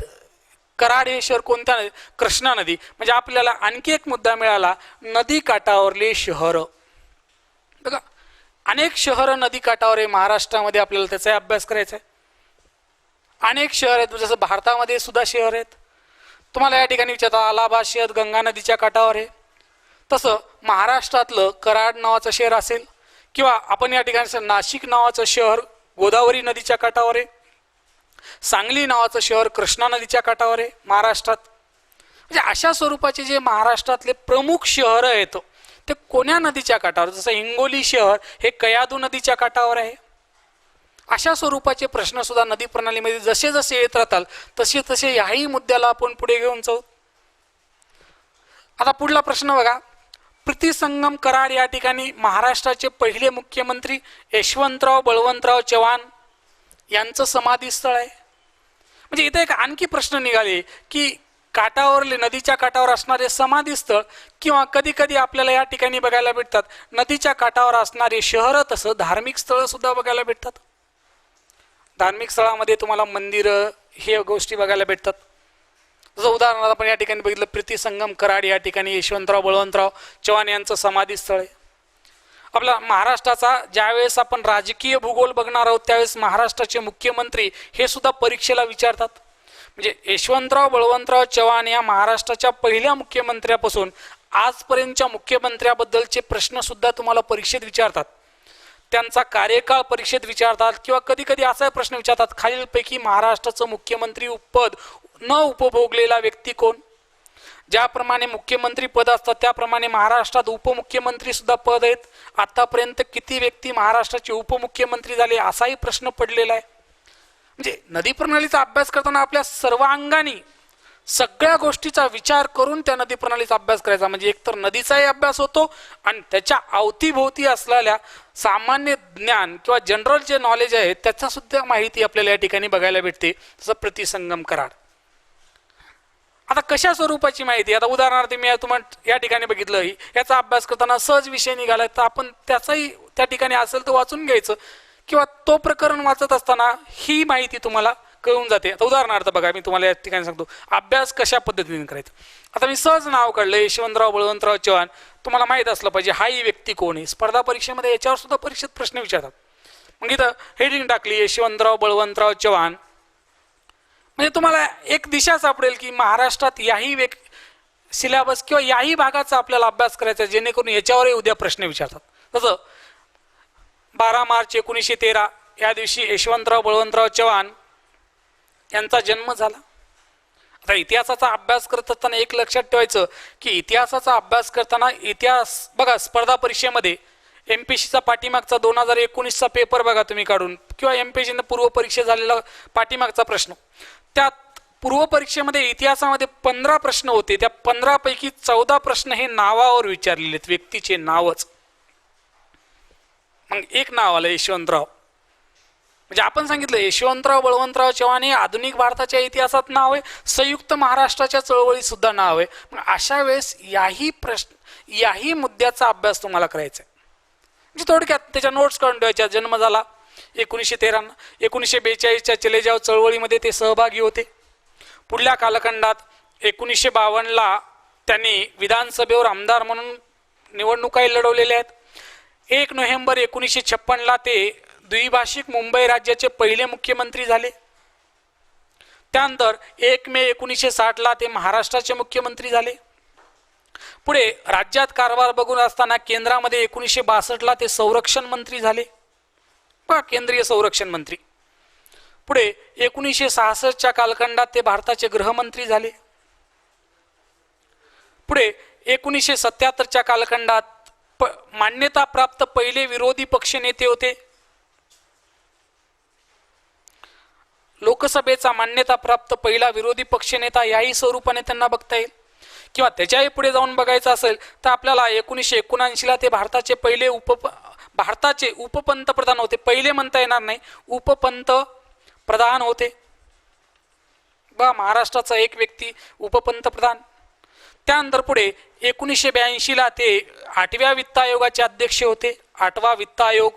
कराड हे शहर कोणत्या नदी? कृष्णा नदी. म्हणजे आपल्याला आणखी एक मुद्दा मिळाला, नदी काठावरले शहर. बघा अनेक शहर नदी काठावर आहे महाराष्ट्रामध्ये, आपल्याला त्याचा अभ्यास करायचा आहे. अनेक शहर आहेत, जसं भारतामध्ये सुद्धा शहर आहेत. तुम्हाला या ठिकाणी विचारता अलाहाबाद शहर गंगा नदीच्या काठावर आहे. तसं महाराष्ट्रातलं कराड नावाचं शहर असेल किंवा आपण या ठिकाणी नाशिक नावाचं शहर गोदावरी नदीच्या काठावर आहे. सांगली नावाचं शहर कृष्णा नदीच्या काठावर आहे महाराष्ट्रात. म्हणजे अशा स्वरूपाचे जे महाराष्ट्रातले प्रमुख शहर आहेत ते कोण्या नदीच्या काठावर? जसं हिंगोली शहर हे कयाधू नदीच्या काठावर आहे. अशा स्वरूपाचे प्रश्न सुद्धा नदी प्रणालीमध्ये जसे जसे येत राहतात तसे तसे याही मुद्द्याला आपण पुढे घेऊन जाऊ. आता पुढला प्रश्न बघा, प्रीतिसंगम कराड या ठिकाणी महाराष्ट्राचे पहिले मुख्यमंत्री यशवंतराव बळवंतराव चव्हाण यांचं समाधी स्थळ आहे. म्हणजे इथे एक आणखी प्रश्न निघाले की काठावरले नदीच्या काठावर असणारे समाधी स्थळ किंवा कधी कधी आपल्याला या ठिकाणी बघायला भेटतात नदीच्या काठावर असणारे शहर, तसं धार्मिक स्थळ सुद्धा बघायला भेटतात. धार्मिक स्थळामध्ये तुम्हाला मंदिरं हे गोष्टी बघायला भेटतात. जसं उदाहरणार्थ आपण या ठिकाणी बघितलं प्रीतिसंगम कराड या ठिकाणी यशवंतराव बळवंतराव चव्हाण यांचं समाधी स्थळ आहे. आपला महाराष्ट्राचा ज्यावेळेस आपण राजकीय भूगोल बघणार आहोत त्यावेळेस महाराष्ट्राचे मुख्यमंत्री हे सुद्धा परीक्षेला विचारतात. म्हणजे यशवंतराव बळवंतराव चव्हाण या महाराष्ट्राच्या पहिल्या मुख्यमंत्र्यापासून आजपर्यंतच्या मुख्यमंत्र्याबद्दलचे प्रश्न सुद्धा तुम्हाला परीक्षेत विचारतात. त्यांचा कार्यकाळ परीक्षेत विचारतात किंवा कधी कधी असा प्रश्न विचारतात, खालीलपैकी महाराष्ट्राचं मुख्यमंत्री पद न उपभोगलेला व्यक्ती कोण? ज्याप्रमाणे मुख्यमंत्री पद असतात त्याप्रमाणे महाराष्ट्रात उपमुख्यमंत्री सुद्धा पद आहेत. आतापर्यंत किती व्यक्ती महाराष्ट्राचे उपमुख्यमंत्री झाले असाही प्रश्न पडलेला आहे. म्हणजे नदी प्रणालीचा अभ्यास करताना आपल्या सर्व अंगाने सगळ्या गोष्टीचा विचार करून त्या नदी प्रणालीचा अभ्यास करायचा. म्हणजे एकतर नदीचाही अभ्यास होतो आणि त्याच्या अवतीभोवती असलेल्या सामान्य ज्ञान किंवा जनरल जे नॉलेज आहे त्याचा सुद्धा माहिती आपल्याला या ठिकाणी बघायला भेटते. जसं प्रीतिसंगम कराड. आता कशा स्वरूपाची माहिती? आता उदाहरणार्थ मी तुम्हाला या ठिकाणी बघितलं, याचा अभ्यास करताना सहज विषय निघाला तर आपण त्याचाही त्या ठिकाणी असेल तर वाचून घ्यायचं किंवा तो प्रकरण वाचत असताना ही माहिती तुम्हाला कळून जाते. आता उदाहरणार्थ बघा मी तुम्हाला या ठिकाणी सांगतो अभ्यास कशा पद्धतीने करायचा. आता मी सहज नाव काढलं यशवंतराव बळवंतराव चव्हाण. तुम्हाला माहित असलं पाहिजे हा ही व्यक्ती कोण आहे. स्पर्धा परीक्षेमध्ये याच्यावर सुद्धा परीक्षेत प्रश्न विचारतात. मग इथं हेडिंग टाकली यशवंतराव बळवंतराव चव्हाण. म्हणजे तुम्हाला एक दिशा सापडेल की महाराष्ट्रात याही सिलेबस किंवा याही भागाचा आपल्याला अभ्यास करायचा जेणेकरून याच्यावरही उद्या प्रश्न विचारतात. तसं 12 मार्च 1913 या दिवशी यशवंतराव बळवंतराव चव्हाण यांचा जन्म झाला. आता इतिहासाचा अभ्यास करत असताना एक लक्षात ठेवायचं की इतिहासाचा अभ्यास करताना इतिहास बघा स्पर्धा परीक्षेमध्ये एमपीसीचा पाठीमागचा 2019चा पेपर बघा तुम्ही काढून, किंवा एमपीसीनं पूर्व परीक्षा झालेला पाठीमागचा प्रश्न, त्यात पूर्व परीक्षेमध्ये इतिहासामध्ये 15 प्रश्न होते. त्या 15 पैकी 14 प्रश्न हे नावावर विचारलेले आहेत, व्यक्तीचे नावच. मग एक नाव आलं यशवंतराव, म्हणजे आपण सांगितलं यशवंतराव बळवंतराव चव्हाण हे आधुनिक भारताच्या इतिहासात नाव आहे, संयुक्त महाराष्ट्राच्या चळवळीत सुद्धा नाव आहे. मग अशा वेळेस याही मुद्द्याचा अभ्यास तुम्हाला करायचा आहे. म्हणजे थोडक्यात त्याच्या नोट्स काढून ठेवायच्या. जन्म झाला 1913, 1942च्या चलेजाव चळवळीमध्ये ते सहभागी होते. पुढल्या कालखंडात 1952ला त्यांनी विधानसभेवर आमदार म्हणून निवडणुकाही लढवलेल्या आहेत. 1 नोव्हेंबर 1956ला ते द्विभाषिक मुंबई राज्याचे पहिले मुख्यमंत्री झाले. त्यानंतर 1 मे 1960ला ते महाराष्ट्राचे मुख्यमंत्री झाले. पुढे राज्यात कारभार बघून असताना केंद्रामध्ये 1962ला ते संरक्षण मंत्री झाले, केंद्रीय संरक्षण मंत्री. पुढे 1966च्या कालखंडात ते भारताचे गृहमंत्री झाले. पुढे 1977च्या कालखंडात मान्यता प्राप्त पहिले विरोधी पक्ष नेते होते. लोकसभेचा मान्यता प्राप्त पहिला विरोधी पक्षनेता याही स्वरूपाने त्यांना बघता येईल. किंवा त्याच्याही पुढे जाऊन बघायचं असेल तर आपल्याला 1979ला ते भारताचे उपपंतप्रधान होते. पहिले म्हणता येणार नाही, उपपंतप्रधान होते. महाराष्ट्राचा एक व्यक्ती उपपंतप्रधान. त्यानंतर पुढे 1982ला ते 8व्या वित्त आयोगाचे अध्यक्ष होते, 8वा वित्त आयोग.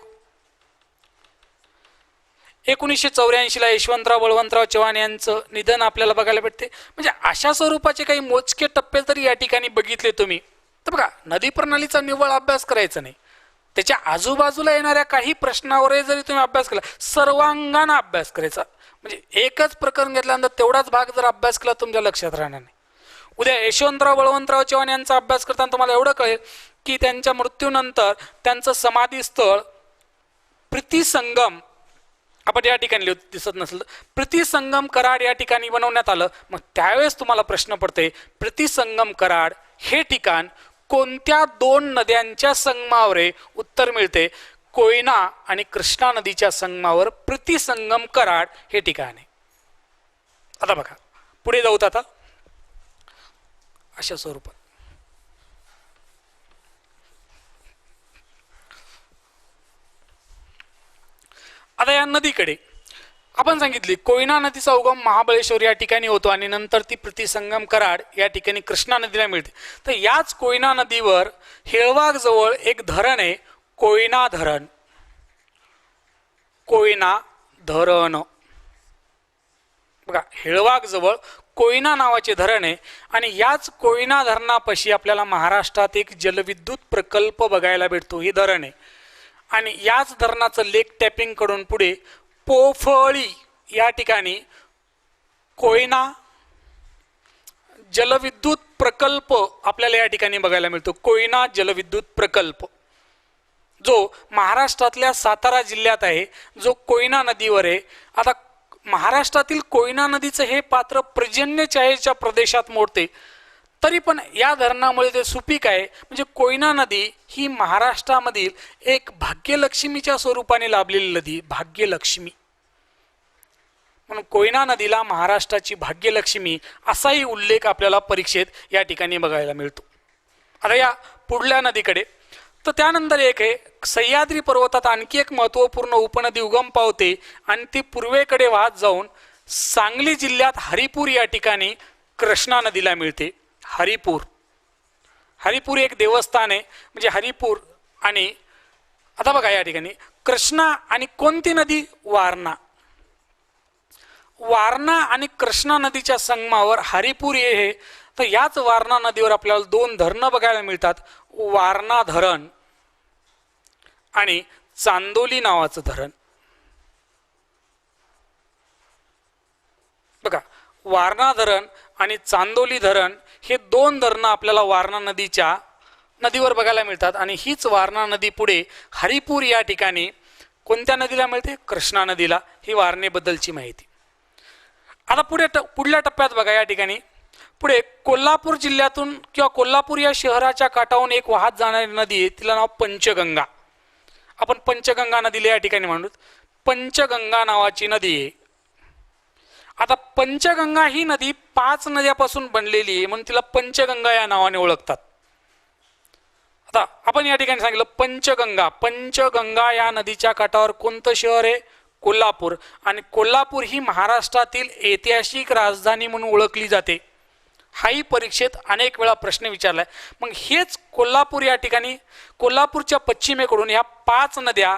1984ला यशवंतराव बळवंतराव चव्हाण यांचं निधन आपल्याला बघायला भेटते. म्हणजे अशा स्वरूपाचे काही मोजके टप्पे जरी या ठिकाणी बघितले तुम्ही तर बघा, नदी प्रणालीचा निव्वळ अभ्यास करायचा नाही, त्याच्या आजूबाजूला येणाऱ्या काही प्रश्नावरही जरी तुम्ही अभ्यास केला, सर्वांगाने अभ्यास करायचा. म्हणजे एकच प्रकरण घेतल्यानंतर तेवढाच भाग जर अभ्यास केला तुमच्या लक्षात राहणार नाही. उद्या यशवंतराव बळवंतराव चव्हाण यांचा अभ्यास करताना तुम्हाला एवढं कळेल की त्यांच्या मृत्यूनंतर त्यांचं समाधी स्थळ प्रीतिसंगम, आपण या ठिकाणी दिसत नसेल, प्रीतिसंगम कराड या ठिकाणी बनवण्यात आलं. मग त्यावेळेस तुम्हाला प्रश्न पडते, प्रीतिसंगम कराड हे ठिकाण कोणत्या 2 नद्यांच्या संगमावर आहे? उत्तर मिळते कोयना आणि कृष्णा नदीच्या संगमावर प्रीतिसंगम कराड हे ठिकाण आहे. आता बघा पुढे जाऊत. आता अशा स्वरूपात आता या नदीकडे आपण सांगितले कोयना नदीचा उगम महाबळेश्वर या ठिकाणी होतो आणि नंतर ती प्रीतिसंगम कराड या ठिकाणी कृष्णा नदीला मिळते. तर याच कोयना नदीवर हेळवाग जवळ एक धरण आहे, कोयना धरण. कोयना धरण बघा, हेळवाग जवळ कोयना नावाचे धरण आहे आणि याच कोयना धरणापाशी आपल्याला महाराष्ट्रात एक जलविद्युत प्रकल्प बघायला भेटतो. हे धरण आहे आणि याच धरणाचं लेक टॅपिंग कडून पुढे पोफळी या ठिकाणी कोयना जलविद्युत प्रकल्प आपल्याला या ठिकाणी बघायला मिळतो. कोयना जलविद्युत प्रकल्प जो महाराष्ट्रातल्या सातारा जिल्ह्यात आहे, जो कोयना नदीवर आहे. आता महाराष्ट्रातील कोयना नदीचं हे पात्र पर्जन्यछायेच्या प्रदेशात मोडते, तरी पण या धरणामुळे ते सुपीक आहे. म्हणजे कोयना नदी ही महाराष्ट्रामधील एक भाग्यलक्ष्मीच्या स्वरूपाने लाभलेली नदी, भाग्यलक्ष्मी म्हणून कोयना नदीला महाराष्ट्राची भाग्यलक्ष्मी असाही उल्लेख आपल्याला परीक्षेत या ठिकाणी बघायला मिळतो. आता या पुढल्या नदीकडे, तर त्यानंतर एक आहे सह्याद्री पर्वतात आणखी एक महत्त्वपूर्ण उपनदी उगम पावते आणि ती पूर्वेकडे वाहत जाऊन सांगली जिल्ह्यात हरिपूर या ठिकाणी कृष्णा नदीला मिळते. हरिपूर, हरिपूर एक देवस्थान आहे. म्हणजे हरिपूर आणि आता बघा या ठिकाणी कृष्णा आणि कोणती नदी? वारणा. वारणा आणि कृष्णा नदीच्या संगमावर हरिपूर हे. तर याच वारणा नदीवर आपल्याला 2 धरणं बघायला मिळतात, वारणा धरण आणि चांदोली नावाचं धरण. बघा, वारणा धरण आणि चांदोली धरण हे 2 धरणं आपल्याला वारणा नदीवर बघायला मिळतात आणि हीच वारणा नदी पुढे हरिपूर या ठिकाणी कोणत्या नदीला मिळते? कृष्णा नदीला. ही वारणेबद्दलची माहिती. आता पुढल्या टप्प्यात बघा या ठिकाणी पुढे कोल्हापूर जिल्ह्यातून किंवा कोल्हापूर या शहराच्या काठावरून एक वाहत जाणारी नदी आहे, तिला नाव पंचगंगा. आपण पंचगंगा नदीला या ठिकाणी म्हणतो. पंचगंगा नावाची नदी आहे. आता पंचगंगा ही नदी 5 नद्यापासून बनलेली आहे म्हणून तिला पंचगंगा या नावाने ओळखतात. आता आपण या ठिकाणी सांगितलं पंचगंगा. पंचगंगा या नदीच्या काठावर कोणतं शहर आहे? कोल्हापूर. आणि कोल्हापूर ही महाराष्ट्रातील ऐतिहासिक राजधानी म्हणून ओळखली जाते. हाही परीक्षेत अनेक वेळा प्रश्न विचारलाय. मग हेच कोल्हापूर या ठिकाणी कोल्हापूरच्या पश्चिमेकडून ह्या 5 नद्या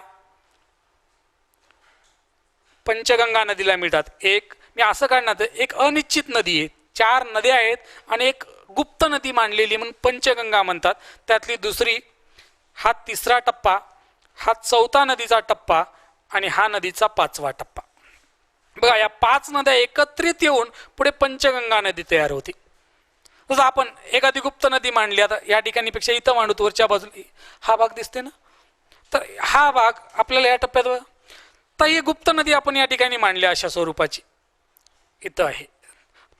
पंचगंगा नदीला मिळतात. एक मी असं काढणार एक अनिश्चित नदी आहे. 4 नद्या आहेत आणि एक गुप्त नदी मानलेली म्हणून पंचगंगा म्हणतात. त्यातली दुसरी, हा 3रा टप्पा, हा 4था नदीचा टप्पा आणि हा नदीचा 5वा टप्पा. बघा या 5 नद्या एकत्रित येऊन पुढे पंचगंगा नदी तयार होती. जसं आपण एखादी गुप्त नदी मांडली, आता या ठिकाणी पेक्षा इथं मांडू, वरच्या बाजूला हा भाग दिसते ना, तर हा भाग आपल्याला या टप्प्यात, तर ही गुप्त नदी आपण या ठिकाणी मांडली अशा स्वरूपाची इथं आहे.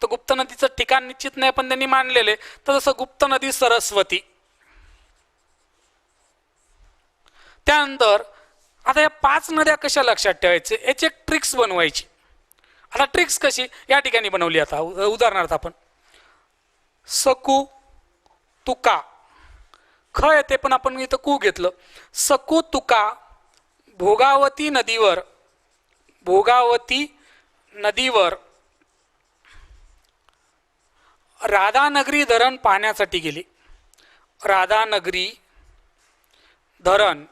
तर गुप्त नदीचं ठिकाण निश्चित नाही पण त्यांनी मांडलेले. तर जसं गुप्त नदी सरस्वती. त्यानंतर आता या 5 नद्या कशा लक्षात ठेवायचे याची एक ट्रिक्स बनवायची. आता ट्रिक्स कशी या ठिकाणी बनवली. आता उदाहरणार्थ आपण सकू तुका, ख येते पण आपण इथं कू घेतलं. सकू तुका भोगावती नदीवर राधानगरी धरण पाहण्यासाठी गेले. राधानगरी धरण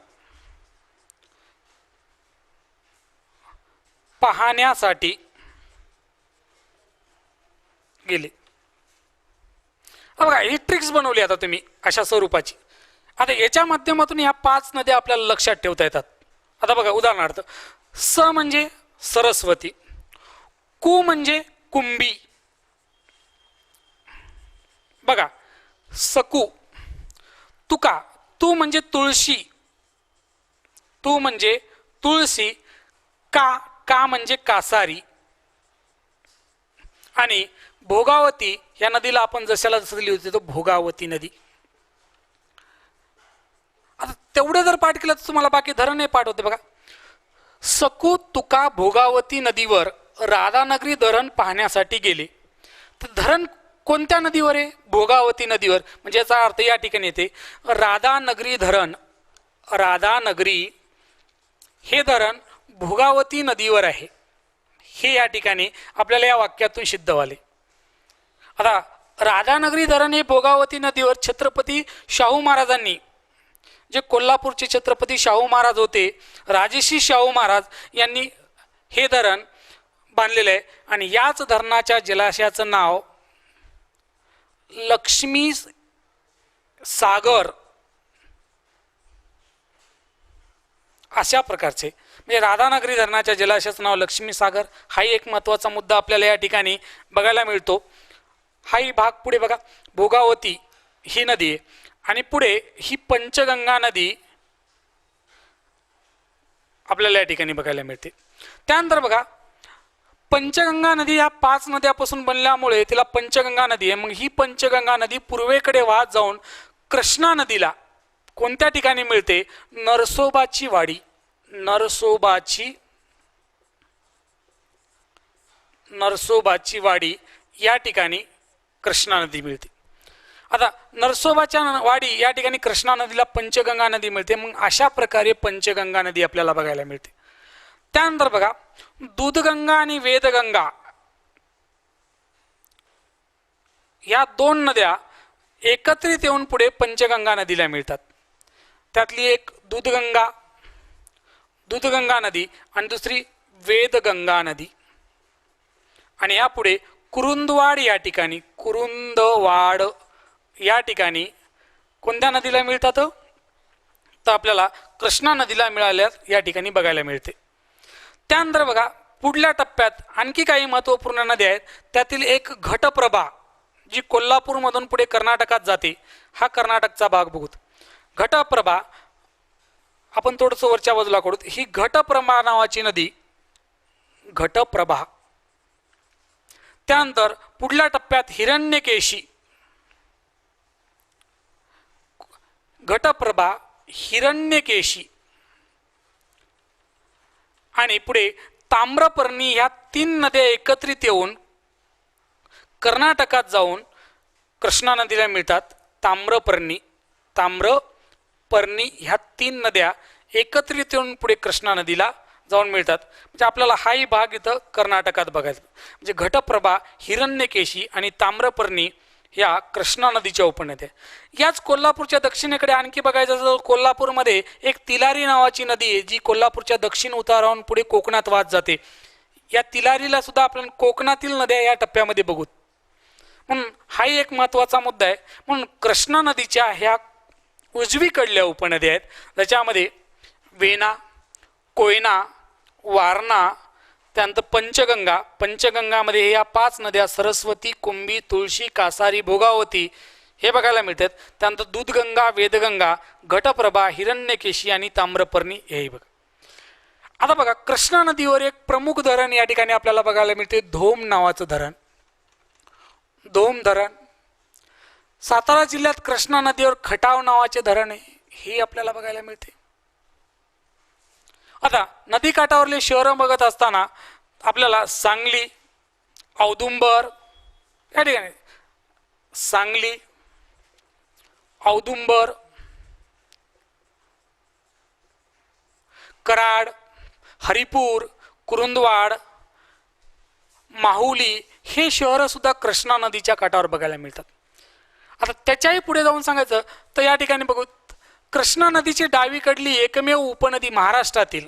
पाहण्यासाठी गेले. बघा ही ट्रिक्स बनवली आता तुम्ही अशा स्वरूपाची. आता याच्या माध्यमातून ह्या 5 नद्या आपल्याला लक्षात ठेवता येतात. आता बघा उदाहरणार्थ स म्हणजे सरस्वती, कु म्हणजे कुंभी. बघा सकू, तुका, तू म्हणजे तुळशी, तू म्हणजे तुळशी, का म्हणजे कासारी, आणि भोगावती या नदीला आपण जशाला जसं लिहितो होते तो भोगावती नदी. आता तेवढं जर पाठ केलं तर तुम्हाला बाकी धरण पाठ होते. बघा सकू तुका भोगावती नदीवर राधानगरी धरण पाहण्यासाठी गेले. तर धरण कोणत्या नदीवर आहे? भोगावती नदीवर. म्हणजे याचा अर्थ या ठिकाणी येते राधानगरी धरण. राधानगरी हे धरण भोगावती नदीवर आहे. हे या ठिकाणी आपल्याला या वाक्यातून सिद्ध झाले. आता राधानगरी धरण हे भोगावती नदीवर छत्रपती शाहू महाराजांनी, जे कोल्हापूरचे छत्रपती शाहू महाराज होते, राजर्षी शाहू महाराज यांनी हे धरण बांधलेलं आहे. आणि याच धरणाच्या जलाशयाचं नाव लक्ष्मी सागर अशा प्रकारचे. म्हणजे राधानगरी धरणाच्या जलाशयाचं नाव लक्ष्मी सागर. हाही एक महत्त्वाचा मुद्दा आपल्याला या ठिकाणी बघायला मिळतो. हाही भाग पुढे बघा भोगावती ही नदी आहे आणि पुढे ही पंचगंगा नदी आपल्याला या ठिकाणी बघायला मिळते. त्यानंतर बघा पंचगंगा नदी ह्या 5 नद्यापासून बनल्यामुळे तिला पंचगंगा नदी आहे. मग ही पंचगंगा नदी पूर्वेकडे वाहत जाऊन कृष्णा नदीला कोणत्या ठिकाणी मिळते? नरसोबाची वाडी. नरसोबाची वाडी या ठिकाणी कृष्णा नदी मिळते. आता नरसोबाच्या वाडी या ठिकाणी कृष्णा नदीला पंचगंगा नदी मिळते. मग अशा प्रकारे पंचगंगा नदी आपल्याला बघायला मिळते. त्यानंतर बघा दूधगंगा आणि वेदगंगा या 2 नद्या एकत्रित येऊन पुढे पंचगंगा नदीला मिळतात. त्यातली एक दूधगंगा नदी आणि दुसरी वेदगंगा नदी. आणि यापुढे कुरुंदवाड या ठिकाणी कोणत्या नदीला मिळतात? तर आपल्याला कृष्णा नदीला मिळाल्या या ठिकाणी बघायला मिळते. त्यानंतर बघा पुढल्या टप्प्यात आणखी काही महत्त्वपूर्ण नद्या आहेत. त्यातील एक घटप्रभा जी कोल्हापूरमधून पुढे कर्नाटकात जाते. हा कर्नाटकचा भाग बघू. घटप्रभा आपण थोडंसं वरच्या बाजूला करू. ही घटप्रभा नावाची नदी घटप्रभा. त्यानंतर पुढल्या टप्प्यात हिरण्यकेशी. घटप्रभा हिरण्यकेशी आणि पुढे ताम्रपर्णी ह्या 3 नद्या एकत्रित येऊन कर्नाटकात जाऊन कृष्णा नदीला मिळतात. ताम्रपर्णी ह्या 3 नद्या एकत्रित येऊन पुढे कृष्णा नदीला जाऊन मिळतात. म्हणजे आपल्याला हाही भाग इथं कर्नाटकात बघायचा. म्हणजे घटप्रभा, हिरण्यकेशी आणि ताम्रपर्णी ह्या कृष्णा नदीच्या उपनद्या. याच कोल्हापूरच्या दक्षिणेकडे आणखी बघायचं तर कोल्हापूरमध्ये एक तिलारी नावाची नदी आहे जी कोल्हापूरच्या दक्षिण उतारावरून पुढे कोकणात वाहत जाते. या तिलारीला सुद्धा आपण कोकणातील नद्या या टप्प्यामध्ये बघू. म्हणून हाही एक महत्त्वाचा मुद्दा आहे. म्हणून कृष्णा नदीच्या ह्या उजवीकडल्या उपनद्या आहेत ज्याच्यामध्ये वेना, कोयना, वारणा, त्यानंतर पंचगंगामध्ये या 5 नद्या सरस्वती, कुंभी, तुळशी, कासारी, भोगावती हे बघायला मिळतात. त्यानंतर दूधगंगा, वेदगंगा, घटप्रभा, हिरण्यकेशी आणि ताम्रपर्णी हेही बघा. आता बघा कृष्णा नदीवर एक प्रमुख धरण या ठिकाणी आपल्याला बघायला मिळते, धोम नावाचं धरण. धोम धरण सातारा जिल्ह्यात कृष्णा नदीवर खटाव नावाचे धरण आहे, हे आपल्याला बघायला मिळते. आता नदी काठावरले शहरं बघत असताना आपल्याला सांगली, औदुंबर या ठिकाणी सांगली, औदुंबर, कराड, हरिपूर, कुरुंदवाड, माहुली हे शहरं सुद्धा कृष्णा नदीच्या काठावर बघायला मिळतात. आता त्याच्याही पुढे जाऊन सांगायचं तर या ठिकाणी बघू, कृष्णा नदीची डावीकडली एकमेव उपनदी महाराष्ट्रातील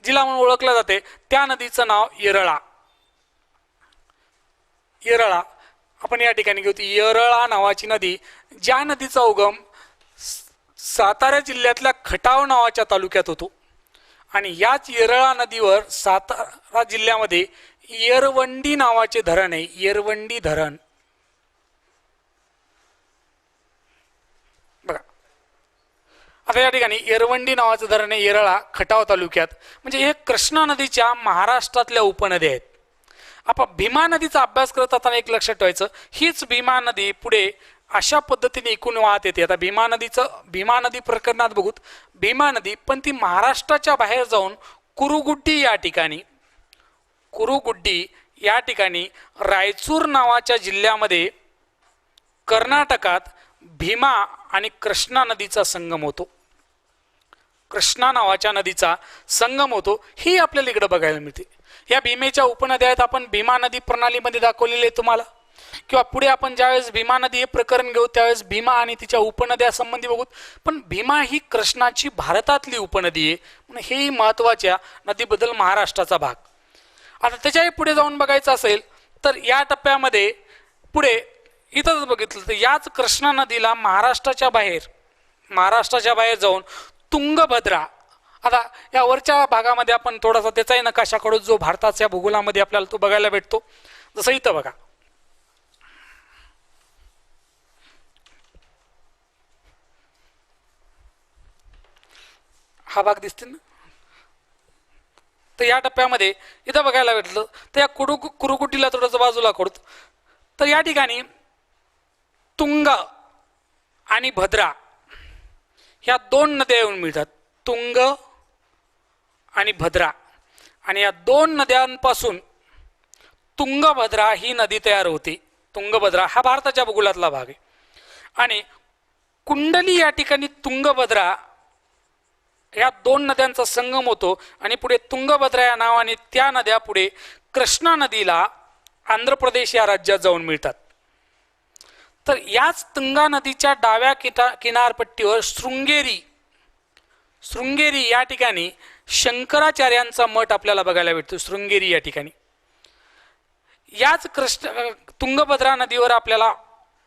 जिला म्हणून ओळखलं जाते त्या नदीचं नाव येरळा. आपण या ठिकाणी घेऊ. येरळा नावाची नदी, ज्या नदीचा उगम सातारा जिल्ह्यातल्या खटाव नावाच्या तालुक्यात होतो आणि याच येरळा नदीवर सातारा जिल्ह्यामध्ये येरवंडी नावाचे धरण आहे. येरवंडी धरण बघा. आता या ठिकाणी येरवंडी नावाचं धरण आहे येरळा, खटाव तालुक्यात. म्हणजे हे कृष्णा नदीच्या महाराष्ट्रातल्या उपनद्या आहेत. आपण भीमा नदीचा अभ्यास करत असताना एक लक्षात ठेवायचं, हीच भीमा नदी पुढे अशा पद्धतीने एकूण वाहत येते. आता भीमा नदी प्रकरणात बघूत, भीमा नदी पण ती महाराष्ट्राच्या बाहेर जाऊन कुरुगुड्डी या ठिकाणी रायचूर नावाच्या जिल्ह्यामध्ये कर्नाटकात भीमा आणि कृष्णा नदीचा संगम होतो. कृष्णा नावाच्या नदीचा संगम होतो, ही आपल्याला इकडे बघायला मिळते. या भीमेच्या उपनद्या आहेत, आपण भीमा नदी प्रणालीमध्ये दाखवलेले आहे तुम्हाला. किंवा पुढे आपण ज्यावेळेस भीमा नदी हे प्रकरण घेऊ त्यावेळेस भीमा आणि तिच्या उपनद्या संबंधी बघू. पण भीमा ही कृष्णाची भारतातली उपनदी आहे, म्हणून हेही महत्वाच्या नदीबद्दल महाराष्ट्राचा भाग. आता त्याच्याही पुढे जाऊन बघायचं असेल तर या टप्प्यामध्ये पुढे इथंच बघितलं तर याच कृष्णा नदीला महाराष्ट्राच्या बाहेर जाऊन तुंगभद्रा. आता या वरच्या भागामध्ये आपण थोडासा त्याचाही नकाशा काढू जो भारताच्या भूगोलामध्ये आपल्याला तो बघायला भेटतो. जसं इथं बघा, हा भाग दिसतील ना. तर या टप्प्यामध्ये इथं बघायला भेटलं तर या कुरुकुटीला थोडंसं बाजूला करू तर या ठिकाणी तुंग आणि भद्रा ह्या 2 नद्या येऊन मिळतात. तुंग आणि भद्रा, आणि या 2 नद्यांपासून तुंगभद्रा ही नदी तयार होते. तुंगभद्रा हा भारताच्या भूगोलातला भाग आहे. आणि कुंडली या ठिकाणी तुंगभद्रा या 2 नद्यांचा संगम होतो आणि पुढे तुंगभद्रा या नावाने त्या नद्या पुढे कृष्णा नदीला आंध्र प्रदेश या राज्यात जाऊन मिळतात. तर याच तुंगा नदीच्या डाव्या किनारपट्टीवर शृंगेरी या ठिकाणी शंकराचार्यांचा मठ आपल्याला बघायला भेटतो. शृंगेरी या ठिकाणी याच तुंगभद्रा नदीवर आपल्याला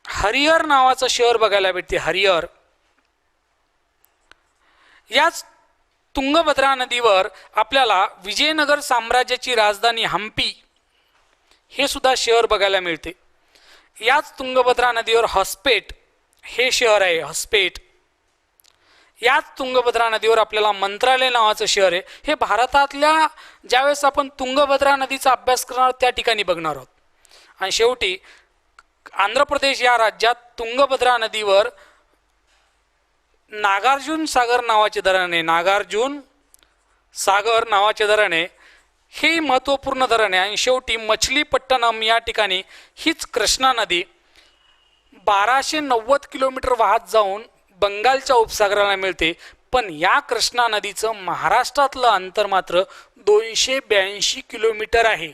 हरिहर नावाचं शहर बघायला भेटते. हरिहर याच तुंगभद्रा नदीवर आपल्याला विजयनगर साम्राज्याची राजधानी हंपी हे सुद्धा शहर बघायला मिळते. याच तुंगभद्रा नदीवर हॉस्पेट हे शहर आहे. हॉस्पेट याच तुंगभद्रा नदीवर आपल्याला मंत्रालय नावाचं शहर आहे. हे भारतातल्या ज्यावेळेस आपण तुंगभद्रा नदीचा अभ्यास करणार त्या ठिकाणी बघणार आहोत. आणि शेवटी आंध्र प्रदेश या राज्यात तुंगभद्रा नदीवर नागार्जुन सागर नावाचे धरण आहे. नागार्जुन सागर नावाचे धरण आहे, हे महत्त्वपूर्ण धरण आहे. आणि शेवटी मछलीपट्टणम या ठिकाणी हीच कृष्णा नदी 1290 किलोमीटर वाहत जाऊन बंगालच्या उपसागराला मिळते. पण या कृष्णा नदीचं महाराष्ट्रातलं अंतर मात्र 282 किलोमीटर आहे.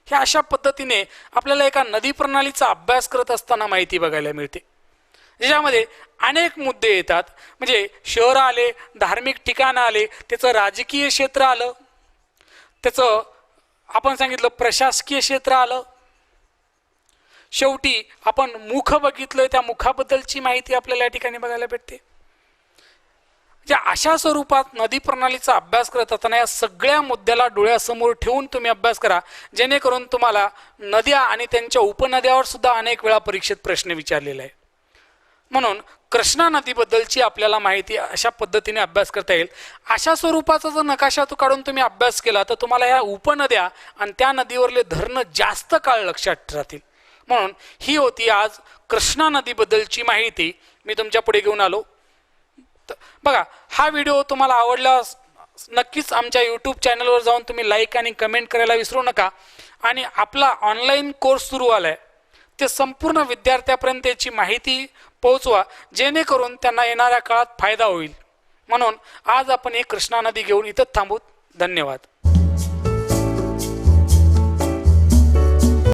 हे अशा पद्धतीने आपल्याला एका नदी प्रणालीचा अभ्यास करत असताना माहिती बघायला मिळते, ज्याच्यामध्ये अनेक मुद्दे येतात. म्हणजे शहरं आले, धार्मिक ठिकाणं आले, त्याचं राजकीय क्षेत्र आलं, त्याचं आपण सांगितलं प्रशासकीय क्षेत्र आलं, शेवटी आपण मुख बघितलं, त्या मुखाबद्दलची माहिती आपल्याला या ठिकाणी बघायला भेटते. अशा स्वरूपात नदी प्रणालीचा अभ्यास करत असताना या सगळ्या मुद्द्याला डोळ्यासमोर ठेवून तुम्ही अभ्यास करा, जेणेकरून तुम्हाला नद्या आणि त्यांच्या उपनद्यावर सुद्धा अनेक वेळा परीक्षेत प्रश्न विचारलेला आहे. म्हणून कृष्णा नदीबद्दलची आपल्याला माहिती अशा पद्धतीने अभ्यास करता येईल. अशा स्वरूपाचा जर नकाशा काढून तुम्ही अभ्यास केला तर तुम्हाला ह्या उपनद्या आणि त्या नदीवरले धरणं जास्त काळ लक्षात राहतील. म्हणून ही होती आज कृष्णा नदीबद्दलची माहिती मी तुमच्या पुढे घेऊन आलो. बघा, हा व्हिडिओ तुम्हाला आवडला नक्कीच आमच्या यूट्यूब चॅनलवर जाऊन तुम्ही लाईक आणि कमेंट करायला विसरू नका. आणि आपला ऑनलाईन कोर्स सुरू आला आहे, ते संपूर्ण विद्यार्थ्यापर्यंत याची माहिती पोहोचवा, जेणेकरून त्यांना येणाऱ्या काळात फायदा होईल. म्हणून आज आपण ही कृष्णा नदी घेऊन इथंच थांबू. धन्यवाद.